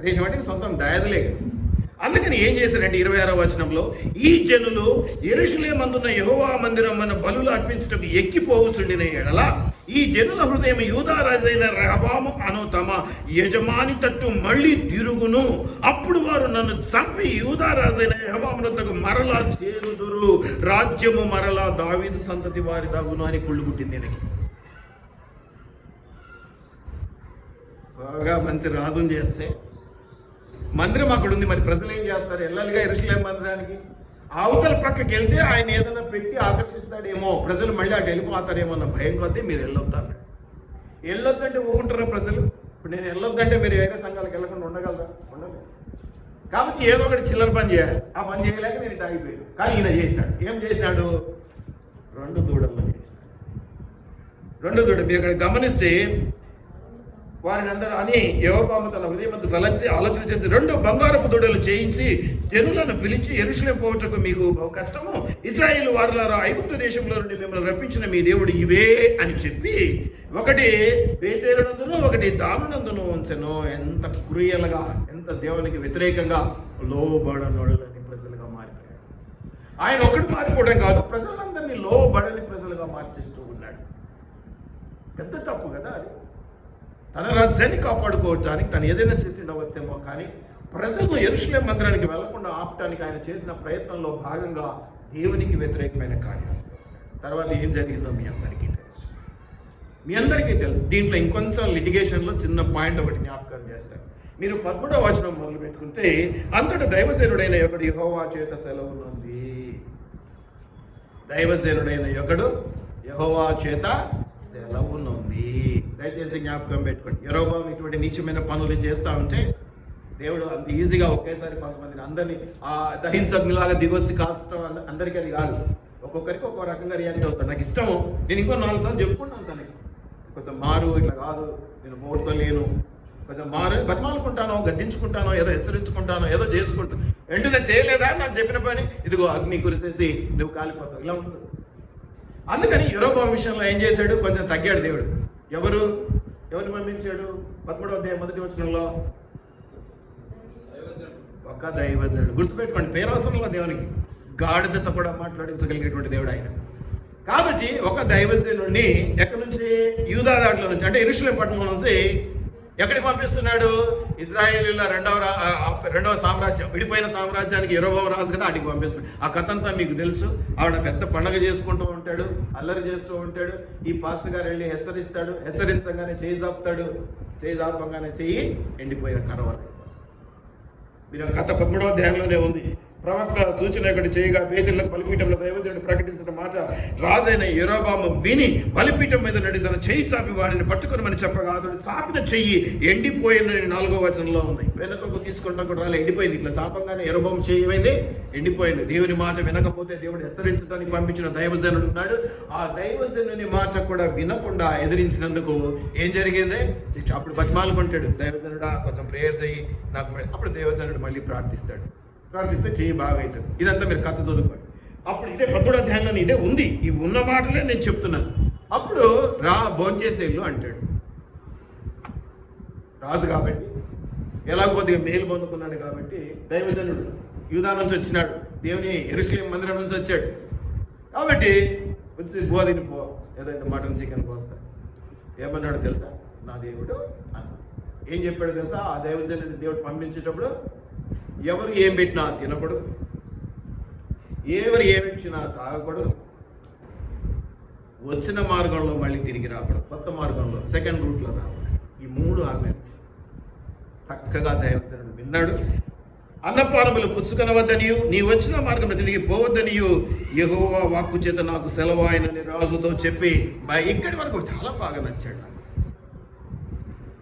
దేశం అంటే సొంతం దయాదులే. అందుకని ఏం చేశారంటే 26వ వచనంలో, ఈ జనులు యెరూషలేమందున్న యెహోవా మందిరం మన బలులు అర్పించటకు ఎక్కిపోవచ్చుండిన ఎడల ఈ జనుల హృదయం యూదా రాజైన రెహబాము అను తమ యజమాని తట్టు మళ్ళీ తిరుగును. అప్పుడు వారు నన్ను చంపి యూదా రాజైన రెహబామునకు మరలా చేరుదురు. రాజ్యము మరలా దావీదు సంతతి వారి దాగును అని కుళ్ళుగుట్టింది. బాగా మంచి రాజుని చేస్తే మందిరం అక్కడ ఉంది, మరి ప్రజలు ఏం చేస్తారు? వెళ్ళాలిగా యెరూషలేము మందిరానికి. అవతల పక్కకి వెళ్తే ఆయన ఏదైనా పెట్టి ఆకర్షిస్తాడేమో, ప్రజలు మళ్ళీ అటు వెళ్ళిపోతారేమో అన్న భయం కొద్దీ మీరు వెళ్ళొద్దాం. వెళ్ళొద్దంటే ఊరుకుంటారా ప్రజలు? ఇప్పుడు నేను వెళ్ళొద్దంటే మీరు వేరే సంఘాలకు వెళ్ళకుండా ఉండగలరా? ఉండలేదు. కాబట్టి ఏదో ఒకటి చిల్లర పని చేయాలి. ఆ పని చేయలేక నేను ఇటు ఆగిపోయాను. కానీ ఈయన చేశాడు. ఏం చేసినాడు? 2 దూడలు చేసినాడు. 2 దూడలు. మీరు అక్కడ గమనిస్తే వారిని అందరూ అని యెహోవా తన హృదయమందు తలంచి ఆలోచన చేసి 2 బంగారపు దూడలు చేయించి జనులను పిలిచి, యెరూషలేము పోవటకు మీకు కష్టము, ఇశ్రాయేలు వారులారా, ఐగుప్తు దేశంలో నుండి మిమ్మల్ని రప్పించిన మీ దేవుడు ఇవే అని చెప్పి, ఒకటి బేతేలునందును ఒకటి దానునందును ఉంచెను. ఎంత క్రూయల్గా, ఎంత దేవునికి వ్యతిరేకంగా లోబడనోళ్ళని ప్రజలుగా మారిపోయాడు. ఆయన ఒకటి మారిపోవడం కాదు, ప్రజలందరినీ లోబడని ప్రజలుగా మార్చేస్తూ ఉన్నాడు. పెద్ద తప్పు కదా అది. తన రాజ్యాన్ని కాపాడుకోవటానికి తను ఏదైనా చేసి ఉండవచ్చేమో, కానీ ప్రజలను యెరూషలేము మందిరానికి వెళ్లకుండా ఆపటానికి ఆయన చేసిన ప్రయత్నంలో భాగంగా దేవునికి వ్యతిరేకమైన కార్యాలు చేశారు. తర్వాత ఏం జరిగిందో మీ అందరికీ తెలుసు. దీంట్లో ఇంకొంచెం లిటిగేషన్లో చిన్న పాయింట్ ఒకటి జ్ఞాపకం చేస్తారు. మీరు 13వ వచనం మొదలు పెట్టుకుంటే, అంతటా దైవసేనుడైన ఒకడు యెహోవా చేత సెలవునుంది. దైవసేనుడైన ఒకడు యెహోవా చేత సెలవునుంది. దయచేసి జ్ఞాపకం పెట్టుకోండి. యెరొబోము ఇటువంటి నీచమైన పనులు చేస్తూ ఉంటే దేవుడు అంత ఈజీగా ఒకేసారి కొంతమందిని అందరినీ దహింసగ్నిలాగా దిగొచ్చి కాల్చడం అందరికీ అది కాదు. ఒక్కొక్కరికి ఒక్కో రకంగా రియాక్ట్ అవుతాడు. నాకు ఇష్టం, నేను ఇంకో 4 సార్లు చెప్పుకుంటాను తనకి, కొంచెం మారు, ఇట్లా కాదు, నేను పోడుకోలేను, కొంచెం మారు, బతిమాలుకుంటానో, గద్దించుకుంటానో, ఏదో హెచ్చరించుకుంటానో, ఏదో చేసుకుంటాను. వెంటనే చేయలేదా నాకు చెప్పిన పని, ఇదిగో అగ్ని కురిసేసి నువ్వు కాలిపోతావు, ఇలా ఉంటుంది. అందుకని యెరొబోము విషయంలో ఏం చేశాడు? కొంచెం తగ్గాడు దేవుడు. ఎవరిని పంపించాడు? 13వ అధ్యాయం 1వ వచనంలో ఒక దైవజనుడు. గుర్తుపెట్టుకోండి, పేరు అవసరంలో దేవునికి. గాడిదతో కూడా మాట్లాడించగలిగేటువంటి దేవుడు ఆయన. కాబట్టి ఒక దైవజనుడిని ఎక్కడి నుంచి? యూదా దాంట్లో నుంచి, అంటే యెరూషలేము పట్టణం నుంచి ఎక్కడికి పంపిస్తున్నాడు? ఇశ్రాయేలీల రెండవ సామ్రాజ్యం, విడిపోయిన సామ్రాజ్యానికి యెరొబోము రాజు కదా, అడిగి పంపిస్తున్నాడు. ఆ కథ అంతా మీకు తెలుసు. ఆవిడ పెద్ద పండగ చేసుకుంటూ ఉంటాడు, అల్లరి చేస్తూ ఉంటాడు. ఈ పాస్టర్ గారు వెళ్ళి హెచ్చరిస్తాడు, హెచ్చరించగానే చేయి జాపుతాడు, చేయి జాపంగానే చెయ్యి ఎండిపోయిన కరవాలి. మీరు కథ 13వ అధ్యాయంలోనే ఉంది. ప్రవక్త సూచన ఒకటి చేయగా బేతేలుకు బలిపీఠంలో దైవజనుడు ప్రకటించిన మాట రాజైన యెరొబోము విని బలిపీఠం మీద నడి తన చెయ్యి చాపి వాడిని పట్టుకుని చెప్పగా అతడు చాపిన చెయ్యి ఎండిపోయిందని 4వ వచనంలో ఉంది. వెనకకు తీసుకుంటాం కూడా రాలే, ఎండిపోయింది. ఇట్లా శాపంగానే యెరొబోము చెయ్యి ఏమైంది? ఎండిపోయింది. దేవుని మాట వినకపోతే దేవుడు హెచ్చరించడానికి పంపించిన దైవజనుడు ఉన్నాడు. ఆ దైవజనుని మాట కూడా వినకుండా ఎదిరించినందుకు ఏం జరిగింది? శిక్ష. అప్పుడు బతిమాలుకుంటాడు, దైవజనుడా కొంచెం ప్రేయర్ చెయ్యి నాకు. అప్పుడు దైవజనుడు మళ్ళీ ప్రార్థిస్తే చెయ్యి బాగా అవుతుంది. ఇదంతా మీరు కథ చదువుకోండి. అప్పుడు ఇదే 13వ అధ్యాయంలో ఇదే ఉంది. ఇవి ఉన్న మాటలే నేను చెప్తున్నాను. అప్పుడు భోంచేసేళ్ళు అంటాడు. రాజు కాబట్టి, ఎలా కొద్దిగా మేలు పొందుకున్నాడు కాబట్టి, దైవజనుడు యూదా నుంచి వచ్చినాడు, దేవుని యెరూషలేము మందిరం నుంచి వచ్చాడు కాబట్టి వచ్చి బోధిని ఏదైతే మటన్ చికెన్ పోస్తాడు. ఏమన్నాడు తెలుసా? నా దేవుడు అన్న. ఏం చెప్పాడు తెలుసా? ఆ దైవజనుడిని దేవుడు పంపించేటప్పుడు, ఎవరు ఏం పెట్టినా తినకూడదు, ఎవరు ఏమిచ్చినా తాగకూడదు, వచ్చిన మార్గంలో మళ్ళీ తిరిగి రాకూడదు, కొత్త మార్గంలో సెకండ్ రూట్లో రావాలి. ఈ 3 ఆజ్ఞ చక్కగా దైవజనుడు విన్నాడు. అన్నపానములు పుచ్చుకొనవద్దనియు, నీ వచ్చిన మార్గంలో తిరిగి పోవద్దనియు యెహోవా వాక్కు చేత నాకు సెలవు ఆయనని రాజుతో చెప్పి, ఇక్కడి వరకు చాలా బాగా నచ్చాడు నాకు,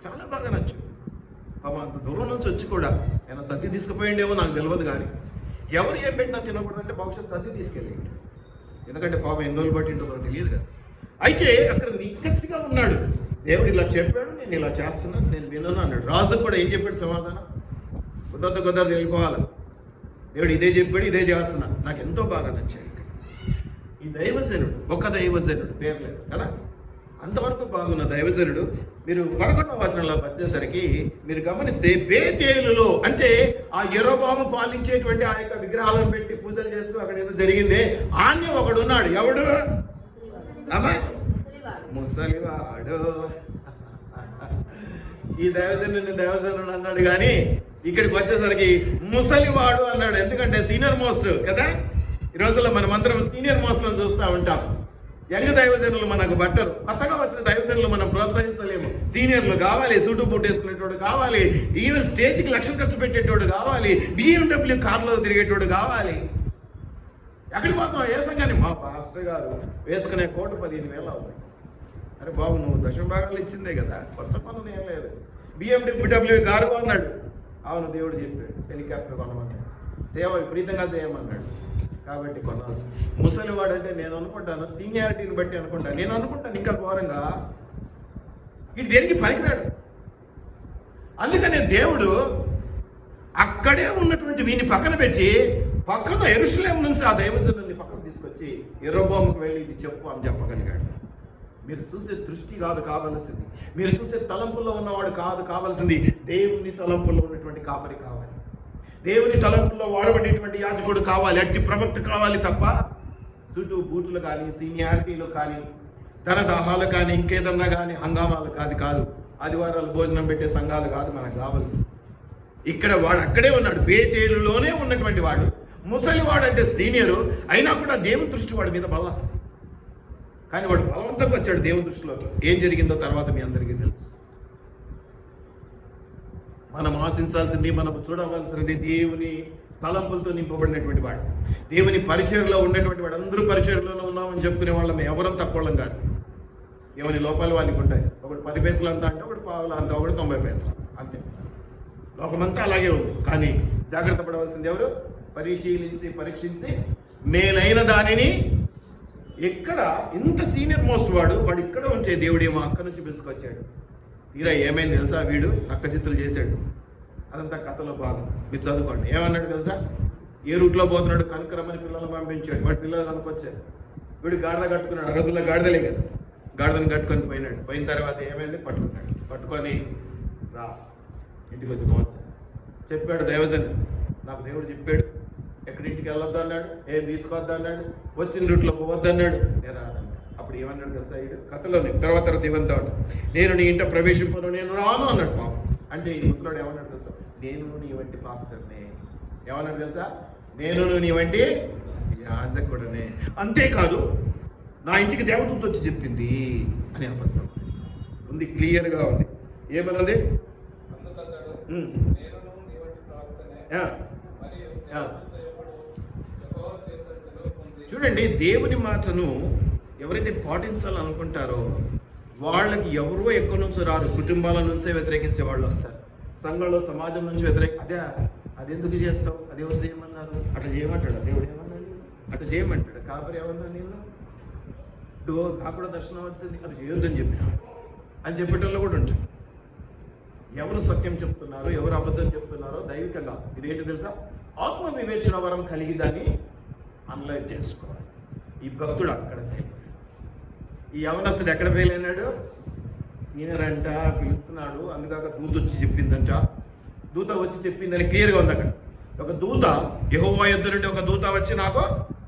చాలా బాగా నచ్చాడు. అంత దూరం నుంచి వచ్చి కూడా ఏమైనా సద్ది తీసుకుపోయిండేమో నాకు తెలియదు, కానీ ఎవరు ఏం పెట్టినా తినకూడదంటే భవిష్యత్ సద్ది తీసుకెళ్ళిండు. ఎందుకంటే పాపం ఎన్ని రోజులు బట్టి ఉంటుందో తెలియదు కదా. అయితే అక్కడ నిక్కచ్చిగా ఉన్నాడు. దేవుడు ఇలా చెప్పాడు, నేను ఇలా చేస్తున్నాను, నేను విన్నాను అన్నాడు. రాజు కూడా ఏం చెప్పాడు సమాధానం? కుదరదు వెళ్ళిపోవాలి. దేవుడు ఇదే చెప్పాడు, ఇదే చేస్తున్నా. నాకు ఎంతో బాగా నచ్చాడు. ఇక్కడ ఈ దైవజనుడు, ఒక దైవజనుడు, పేరు లేదు కదా, అంతవరకు బాగున్న దైవజనుడు. మీరు 11వ వచనంలోకి వచ్చేసరికి మీరు గమనిస్తే, బేతేలులో అంటే ఆ యెరొబోము పాలించేటువంటి ఆ యొక్క విగ్రహాలను పెట్టి పూజలు చేస్తూ అక్కడ ఏదో జరిగిందే, ఆన్య ఒకడు ఉన్నాడు. ఎవడు? ముసలివాడు. ఈ దైవజనుడు అన్నాడు, కానీ ఇక్కడికి వచ్చేసరికి ముసలివాడు అన్నాడు. ఎందుకంటే సీనియర్ మోస్ట్ కదా. ఈ రోజుల్లో మనం అందరం సీనియర్ మోస్ట్లను చూస్తూ ఉంటాం. యంగ్ దైవజనులు మనకు బట్టరు. కొత్తగా వచ్చిన దైవజనులు తల్లిదండ్రులు మనం ప్రోత్సహించలేము. సీనియర్లు కావాలి, సూటు బూట్ వేసుకునేటోడు కావాలి, ఈవెన్ స్టేజ్కి లక్షలు ఖర్చు పెట్టేటోడు కావాలి, BMW కార్లో తిరిగేటోడు కావాలి. ఎక్కడికి పోతున్నావు? ఏ సంఘాన్ని? మా పాస్టర్ గారు వేసుకునే కోటు 15,000 అవుతాయి. అరే బాబు, నువ్వు దశమ భాగాలు ఇచ్చిందే కదా, కొత్త పనులు ఏం లేదు. BMW కారు కొన్నాడు. అవును, దేవుడు చెప్పాడు హెలికాప్టర్ కొనమన్నాడు, సేవ విపరీతంగా చేయమన్నాడు. కాబట్టి కొనాల్సి. ముసలివాడు అంటే నేను అనుకుంటాను సీనియారిటీని బట్టి అనుకుంటాను. నేను అనుకుంటాను ఇంకా ఘోరంగా ఇది దేనికి పనికిరాడు. అందుకనే దేవుడు అక్కడే ఉన్నటువంటి వీని పక్కన పెట్టి, పక్కన యెరూషలేము నుంచి ఆ దైవజనుల్ని పక్కన తీసుకొచ్చి యెరోబోముకు వెళ్ళి ఇది చెప్పు అని చెప్పగలిగాడు. మీరు చూసే దృష్టి కాదు కావలసింది, మీరు చూసే తలంపుల్లో ఉన్నవాడు కాదు కావాల్సింది, దేవుని తలంపుల్లో ఉన్నటువంటి కాపరి కావాలి, దేవుని తలంపుల్లో వాడబడేటువంటి యాజకుడు కావాలి, అట్టి ప్రవక్త కావాలి తప్ప చుట్టూ బూట్లు కానీ, సీనియారిటీలు కానీ, ధన దాహాలు కానీ, ఇంకేదన్నా కానీ హంగామాలు కాదు, ఆదివారాలు భోజనం పెట్టే సంఘాలు కాదు మనకు కావాల్సింది. ఇక్కడ వాడు అక్కడే ఉన్నాడు, బేతేలులోనే ఉన్నటువంటి వాడు. ముసలివాడు అంటే సీనియరు అయినా కూడా దేవుని దృష్టి వాడి మీద బల్ల. కానీ వాడు బలవంతంగా వచ్చాడు దేవుని దృష్టిలో. ఏం జరిగిందో తర్వాత మీ అందరికీ తెలుసు. మనం ఆశించాల్సింది, మనం చూడవలసినది దేవుని తలంపులతో నింపబడినటువంటి వాడు, దేవుని పరిచయలో ఉన్నటువంటి వాడు. అందరూ పరిచయలోనే ఉన్నామని చెప్పుకునే వాళ్ళం ఎవరం తక్కువ వాళ్ళం కాదు. ఏమని లోపాలు వాళ్ళకి ఉంటాయి. ఒకటి 10 పైసలు అంతా అంటే, ఒకటి పావులు అంతా, ఒకటి 90 పైసలు అంతే. లోకమంతా అలాగే ఉంది. కానీ జాగ్రత్త పడవలసింది ఎవరు? పరీక్షించి మేలైన దానిని. ఎక్కడ ఇంత సీనియర్ మోస్ట్ వాడు ఇక్కడ ఉంచే దేవుడేమో అక్కడి నుంచి పిలుచుకొచ్చాడు. తీరా ఏమైంది తెలుసా? వీడు నక్కచిత్తులు చేశాడు. అదంతా కథలో భాగం, మీరు చదువుకోండి. ఏమన్నాడు తెలుసా? ఏ రూట్లో పోతున్నాడు కనుకరమని పిల్లలను పంపించాడు. వాడి పిల్లలు కనుకొచ్చాడు. వీడు గాడిద కట్టుకున్నాడు. ఆ రోజుల్లో గాడిదలే కదా, గాడిదని కట్టుకొని పోయినాడు. పోయిన తర్వాత ఏమైంది? పట్టుకొని రా ఇంటికి వచ్చి మోసం చెప్పాడు. దైవజన్ నాకు దేవుడు చెప్పాడు, ఎక్కడింటికి వెళ్ళొద్దు అన్నాడు, ఏం తీసుకొద్దు అన్నాడు, వచ్చిన రూట్లో పోవద్దు అన్నాడు. నేను రాను. అప్పుడు ఏమన్నాడు తెలుసా? వీడు కథలోనే తర్వాత ఇవంతా నేను నీ ఇంట ప్రవేశింపను, నేను రాను అన్నాడు. పాపం అంటే ఈ ముసలాడు ఏమన్నాడు తెలుసా? నేను నీ వంటి పాస్టర్నే. ఏమన్నాడు తెలుసా? నేను నీ వంటి యాజకుడనే. అంతేకాదు నా ఇంటికి దేవదూత వచ్చి చెప్పింది అని అబద్ధం ఉంది, క్లియర్గా ఉంది. ఏమన్నది? చూడండి, దేవుని మాటను ఎవరైతే పాటించాలనుకుంటారో వాళ్ళకి ఎవరో ఎక్కడి నుంచో రారు. కుటుంబాల నుంచే వ్యతిరేకించే వాళ్ళు వస్తారు, సంఘంలో సమాజం నుంచి అది ఎందుకు చేస్తావు, అది ఎవరు చేయమన్నారు, అట్లా చేయమంటాడు దేవుడు. ఏమన్నాడు? అట్లా చేయమంటాడు. కాపరి ఏమన్నా నేను నాకు కూడా దర్శనం వచ్చింది, అది చేయొద్దని చెప్పిన అని చెప్పేటోళ్ళు కూడా ఉంటారు. ఎవరు సత్యం చెప్తున్నారు, ఎవరు అబద్ధం చెప్తున్నారో దైవికంగా ఇదేంటి తెలుసా? ఆత్మ వివేచన వరం కలిగిదని అనలైజ్ చేసుకోవాలి. ఈ భక్తుడు అక్కడ ఫెయిల్, ఈ యవనస్తుడు ఎక్కడ ఫెయిల్ అయినాడు? సీనియర్ అంట పిలుస్తున్నాడు, అందుకాక దూత వచ్చి చెప్పిందంట. దూత వచ్చి చెప్పిందని క్లియర్గా ఉంది అక్కడ. ఒక దూత, యెహోవా యొద్ద నుండి ఒక దూత వచ్చి నాకు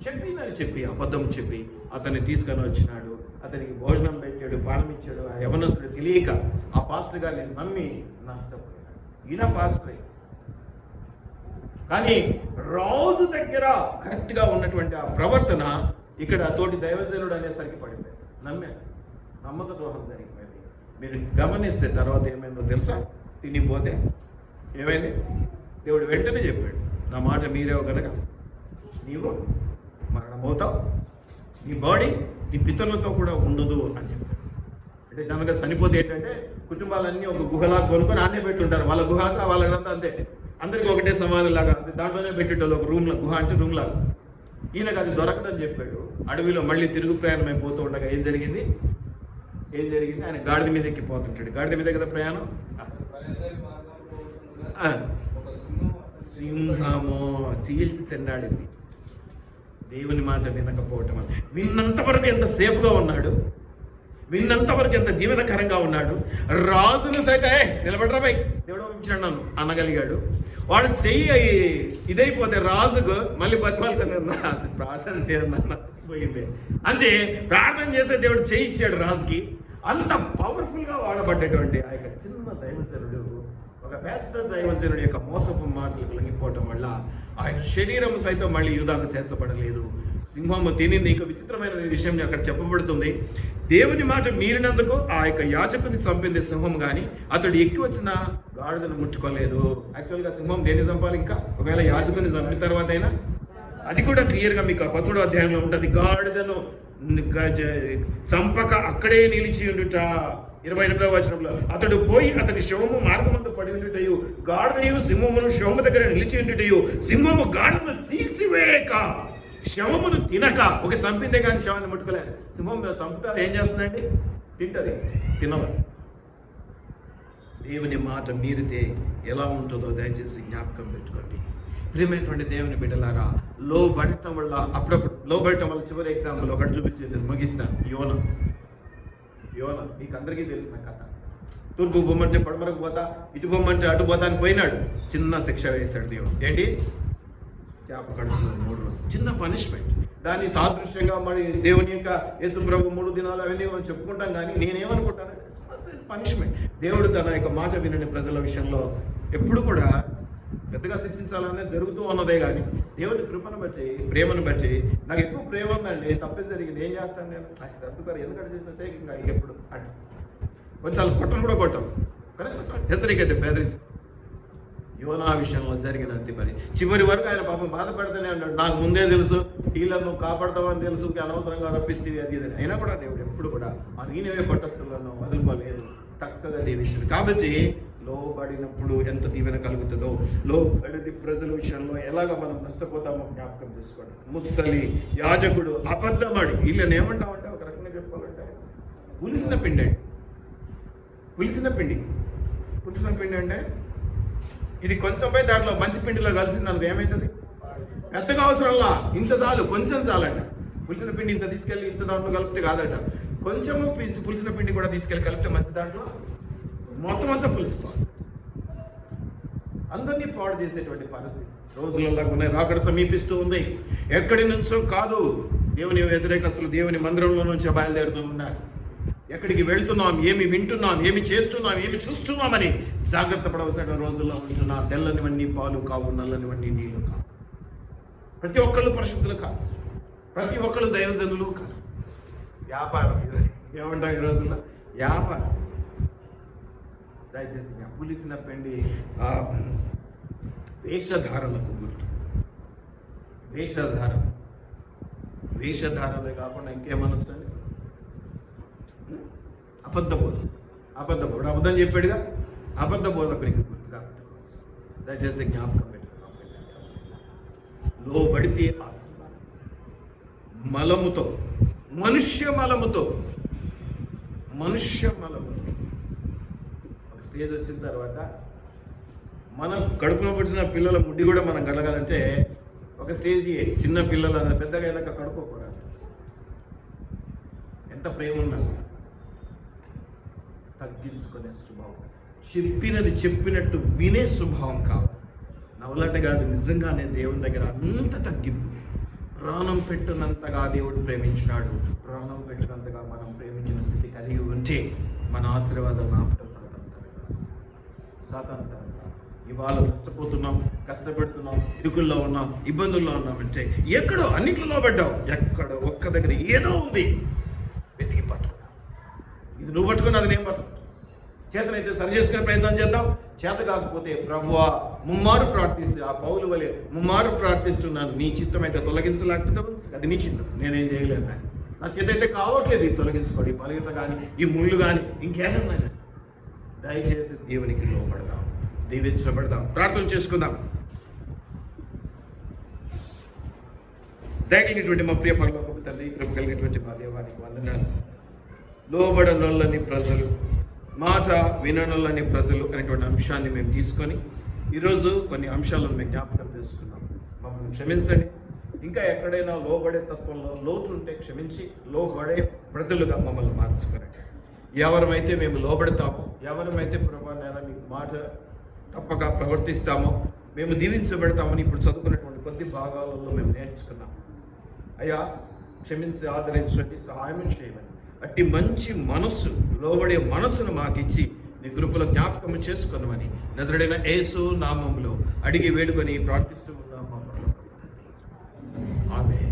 చెప్పిందని చెప్పి అబద్ధం చెప్పి అతన్ని తీసుకొని వచ్చినాడు. అతనికి భోజనం పెట్టాడు, పానం ఇచ్చాడు. ఆ యవనస్తుడు తెలియక ఆ పాస్టర్ గారిని నమ్మి నష్టపోయాడు. ఈయన పాస్టరే, కానీ రాజు దగ్గర కరెక్ట్గా ఉన్నటువంటి ఆ ప్రవర్తన ఇక్కడ తోటి దైవజనుడు అనేసరికి పడింది. నమ్మాడు, నమ్మక ద్రోహం జరిగిపోయింది. మీరు గమనిస్తే తర్వాత ఏమైందో తెలుసా? తినిపోతే ఏమైంది? దేవుడు వెంటనే చెప్పాడు, నా మాట మీరేవో కనుక నీవు మరణమవుతావు, నీ బాడీ నీ పితరులతో కూడా ఉండదు అని చెప్పాడు. అంటే కనుక చనిపోతే ఏంటంటే కుటుంబాలన్నీ ఒక గుహలాగా కొనుక్కొని ఆనే పెట్టుంటారు. వాళ్ళ గుహగా వాళ్ళదంతా అంతే, అందరికీ ఒకటే సమాధిలాగా దాంట్లోనే పెట్టేటోళ్ళు. ఒక రూమ్లో, గుహ అంటే రూమ్ లాగా. ఈయనకు అది దొరకదని చెప్పాడు. అడవిలో మళ్ళీ తిరుగు ప్రయాణం అయిపోతూ ఉండగా ఏం జరిగింది? ఆయన గాడిద మీద ఎక్కిపోతుంటాడు. గాడిద మీద కదా ప్రయాణం. సింహము చీల్చి చెన్నాడింది దేవుని మాట వినకపోవటం వల్ల. విన్నంతవరకు ఎంత సేఫ్గా ఉన్నాడు, విన్నంతవరకు ఎంత దీవెనకరంగా ఉన్నాడు. రాజును సైతం నిలబడరా బై దేవుడు పంపించాడు నన్ను అనగలిగాడు. వాడు చెయ్యి ఇదైపోతే రాజుకు మళ్ళీ బతిమాలుకున్నాడు, ప్రార్థన చేయకపోయింది అంటే ప్రార్థన చేసే దేవుడు చెయ్యి ఇచ్చాడు రాజుకి. అంత పవర్ఫుల్గా వాడబడ్డటువంటి ఆ యొక్క చిన్న దైవజనుడు ఒక పెద్ద దైవజనుడి యొక్క మోసపు మాటలకు లొంగిపోవటం వల్ల ఆయన శరీరం సైతం మళ్ళీ యూదాకు చేర్చబడలేదు. సింహము తినింది. ఇంకా విచిత్రమైన విషయం అక్కడ చెప్పబడుతుంది. దేవుని మాట మీరినందుకు ఆ యొక్క యాజకుని చంపింది సింహం, కానీ అతడు ఎక్కి వచ్చిన గాడిదను ముట్టుకోలేదు. యాక్చువల్గా సింహం దేన్ని చంపాలి? ఇంకా ఒకవేళ యాజకుని చంపిన తర్వాత అయినా అది కూడా క్లియర్గా మీకు 13వ అధ్యాయంలో ఉంటుంది. గాడిదను చంపక అక్కడే నిలిచి ఉండుట. 28వ వచనంలో అతడు పోయి అతని శవము మార్గమందు పడి ఉండుటయు, గాడిదయు సింహమును శవము దగ్గర నిలిచి ఉండుటయు, సింహము గాడిదను తీల్చివేయక శవమును తినక. ఒక చంపిందే కానీ శవాన్ని ముట్టుకోలేదు. సింహం చంపుతా ఏం చేస్తుందండి? తింటది, తినవ. దేవుని మాట మీరితే ఎలా ఉంటుందో దయచేసి జ్ఞాపకం పెట్టుకోండి. ప్రియమైనటువంటి దేవుని బిడ్డలారా, లోబడటం వల్ల అప్పుడప్పుడు లోబడటం వల్ల చివరి ఎగ్జాంపుల్ ఒకటి చూపించేది ముగిస్తాను. యోనా మీకు అందరికీ తెలిసిన కథ. తూర్పు బొమ్మంటే పడమరకు పోతా, ఇటు బొమ్మంటే అటు పోతా అని పోయినాడు. చిన్న శిక్ష వేశాడు దేవుడు. ఏంటి? చేప కడుపులో 3 రోజులు చిన్న పనిష్మెంట్. దాన్ని సాదృశ్యంగా మరి దేవుని యొక్క యేసు ప్రభు 3 దినాలు అవన్నీ మనం చెప్పుకుంటాం, కానీ నేనేమనుకుంటాను, పనిష్మెంట్. దేవుడు తన యొక్క మాట వినని ప్రజల విషయంలో ఎప్పుడు కూడా పెద్దగా శిక్షించాలనే జరుగుతూ ఉన్నదే, కానీ దేవుని కృపను బట్టి, ప్రేమను బట్టి, నాకు ఎక్కువ ప్రేమ ఉందండి, తప్పే జరిగింది, ఏం చేస్తాను నేను? నాకు సర్దుకారు ఎందుకంటే చేసిన చేయి ఇంకా ఎప్పుడు అంటే కొంచెం కొట్టను కూడా కొట్టాం, కానీ కొంచెం హెచ్చరికైతే బెదిరిస్తాం. యోనా విషయంలో జరిగినంత పని చివరి వరకు ఆయన పాపం బాధపడితేనే అన్నాడు, నాకు ముందే తెలుసు వీళ్ళను కాపాడతామని తెలుసు, అనవసరంగా రప్పిస్తేవి అది ఇది. అయినా కూడా దేవుడు ఎప్పుడు కూడా ఆ నేనవే పట్టస్తులను వదులుకోలేదు, చక్కగా దీవించాడు. కాబట్టి లోబడినప్పుడు ఎంత దీవెన కలుగుతుందో, లోబడి ప్రజల విషయంలో ఎలాగ మనం నష్టపోతామో జ్ఞాపకం చేసుకోండి. ముసలి యాజకుడు అబద్ధమాడి, వీళ్ళని ఏమంటామంటే ఒక రకంగా చెప్పాలంటే పులిసిన పిండి అంటే ఇది కొంచెం పోయి దాంట్లో మంచి పిండిలో కలిసింది అనుకో ఏమవుతుంది? పెద్దగా అవసరంలా, ఇంత చాలు, కొంచెం చాలంట. పులిసిన పిండి ఇంత తీసుకెళ్ళి ఇంత దాంట్లో కలిపితే కాదట, కొంచెము పులిసిన పిండి కూడా తీసుకెళ్ళి కలిపితే మంచి దాంట్లో మొత్తం అంతా పులిసిపోవాలి. అందరినీ పాడు చేసేటువంటి పరిస్థితి రోజులలో ఉన్నాయి. రాకడ సమీపిస్తూ ఉంది. ఎక్కడి నుంచో కాదు, దేవుని వ్యతిరేకస్తులు దేవుని మందిరంలో నుంచే బయలుదేరుతూ ఉన్నారు. ఎక్కడికి వెళ్తున్నాం, ఏమి వింటున్నాం, ఏమి చేస్తున్నాం, ఏమి చూస్తున్నామని జాగ్రత్త పడవలసిన రోజుల్లో ఉంటున్నాం. తెల్లనివన్నీ పాలు కావు, నల్లనివన్నీ నీళ్లు కావు. ప్రతి ఒక్కళ్ళు పరిశుద్ధులు కాదు, ప్రతి ఒక్కళ్ళు దైవజనులు కాదు. వ్యాపారం ఏమంటాం ఈ రోజుల్లో? వ్యాపారం. దయచేసి పులిసిన పిండి వేషధారణకు గుర్తు. వేషధారలే కాకుండా ఇంకేమన్నా వచ్చండి? అబద్ధ బోధ అబద్ధం చెప్పాడుగా, అబద్ధ బోధకుడికి గుర్తుగా దయచేసి జ్ఞాపకం పెట్టుకున్నాం. లోబడితే ఆశీర్వాదం. మలముతో, మనుష్య మలముతో ఒక స్టేజ్ వచ్చిన తర్వాత మనం కడుపులో పుట్టిన పిల్లల ముడ్డి కూడా మనం గడగాలంటే ఒక స్టేజ్, చిన్న పిల్లలు అన్న పెద్దగా అయినాక కడుక్కోకూడదు. ఎంత ప్రేమ ఉన్నా తగ్గించుకునే స్వభావం, చెప్పినది చెప్పినట్టు వినే స్వభావం కాదు. నవలట కాదు, నిజంగానే దేవుని దగ్గర అంత తగ్గింపు. ప్రాణం పెట్టినంతగా దేవుడు ప్రేమించినాడు. ప్రాణం పెట్టినంతగా మనం ప్రేమించిన స్థితి కలిగి ఉంటే మన ఆశీర్వాదం ఆపటం సాధారణ. ఇవాళ నష్టపోతున్నాం, కష్టపెడుతున్నాం, ఇరుకుల్లో ఉన్నాం, ఇబ్బందుల్లో ఉన్నామంటే ఎక్కడో అన్నింటిలో పడ్డావు, ఎక్కడో ఒక్క దగ్గర ఏదో ఉంది, వెతికి పట్టుకున్నావు. ఇది నువ్వు పట్టుకుని అది నేను పట్టుకుంటా. చేతనైతే సరి చేసుకునే ప్రయత్నం చేద్దాం. చేత కాకపోతే ప్రభువా ముమ్మారు ప్రార్థిస్తే, ఆ పౌలు వలె ముమ్మారు ప్రార్థిస్తున్నాను, నీ చిత్తం అయితే తొలగించలేకపోతే అది నీ చిత్తం, నేనేం చేయలేను. నా చేత అయితే కావట్లేదు ఇది తొలగించుకోండి, ఈ బలహీనత కానీ, ఈ ముళ్ళు కానీ, ఇంకేమన్నా. దయచేసి దేవునికి లోపడదాం, దీవించబడదాం. ప్రార్థన చేసుకుందాం. దయగలిగినటువంటి మా ప్రియ పరలోకపు తండ్రి, కృప కలిగినటువంటి మా దేవానికి వందనాలు. లోబడనొల్లని ప్రజలు, మాట విననొల్లని ప్రజలు అనేటువంటి అంశాన్ని మేము తీసుకొని ఈరోజు కొన్ని అంశాలను మేము జ్ఞాపకం చేసుకున్నాం. మమ్మల్ని క్షమించండి. ఇంకా ఎక్కడైనా లోబడే తత్వంలో లోటు ఉంటే క్షమించి లోబడే ప్రజలుగా మమ్మల్ని మార్చుకోరండి. ఎవరమైతే మేము లోబడతామో, ఎవరమైతే ప్రభావం మీకు మాట తప్పక ప్రవర్తిస్తామో మేము దీవించబడతామని ఇప్పుడు చదువుకున్నటువంటి కొద్ది భాగాలలో మేము నేర్చుకున్నాం. అయ్యా క్షమించి ఆదరించండి, సహాయం చేయమని. అట్టి మంచి మనస్సు, లోబడే మనస్సును మాకిచ్చి నీ కృపలో జ్ఞాపకం చేసుకున్నామని నజరుడైన యేసు నామములో అడిగి వేడుకొని ప్రార్థిస్తూ ఉన్నాము. ఆమేన్.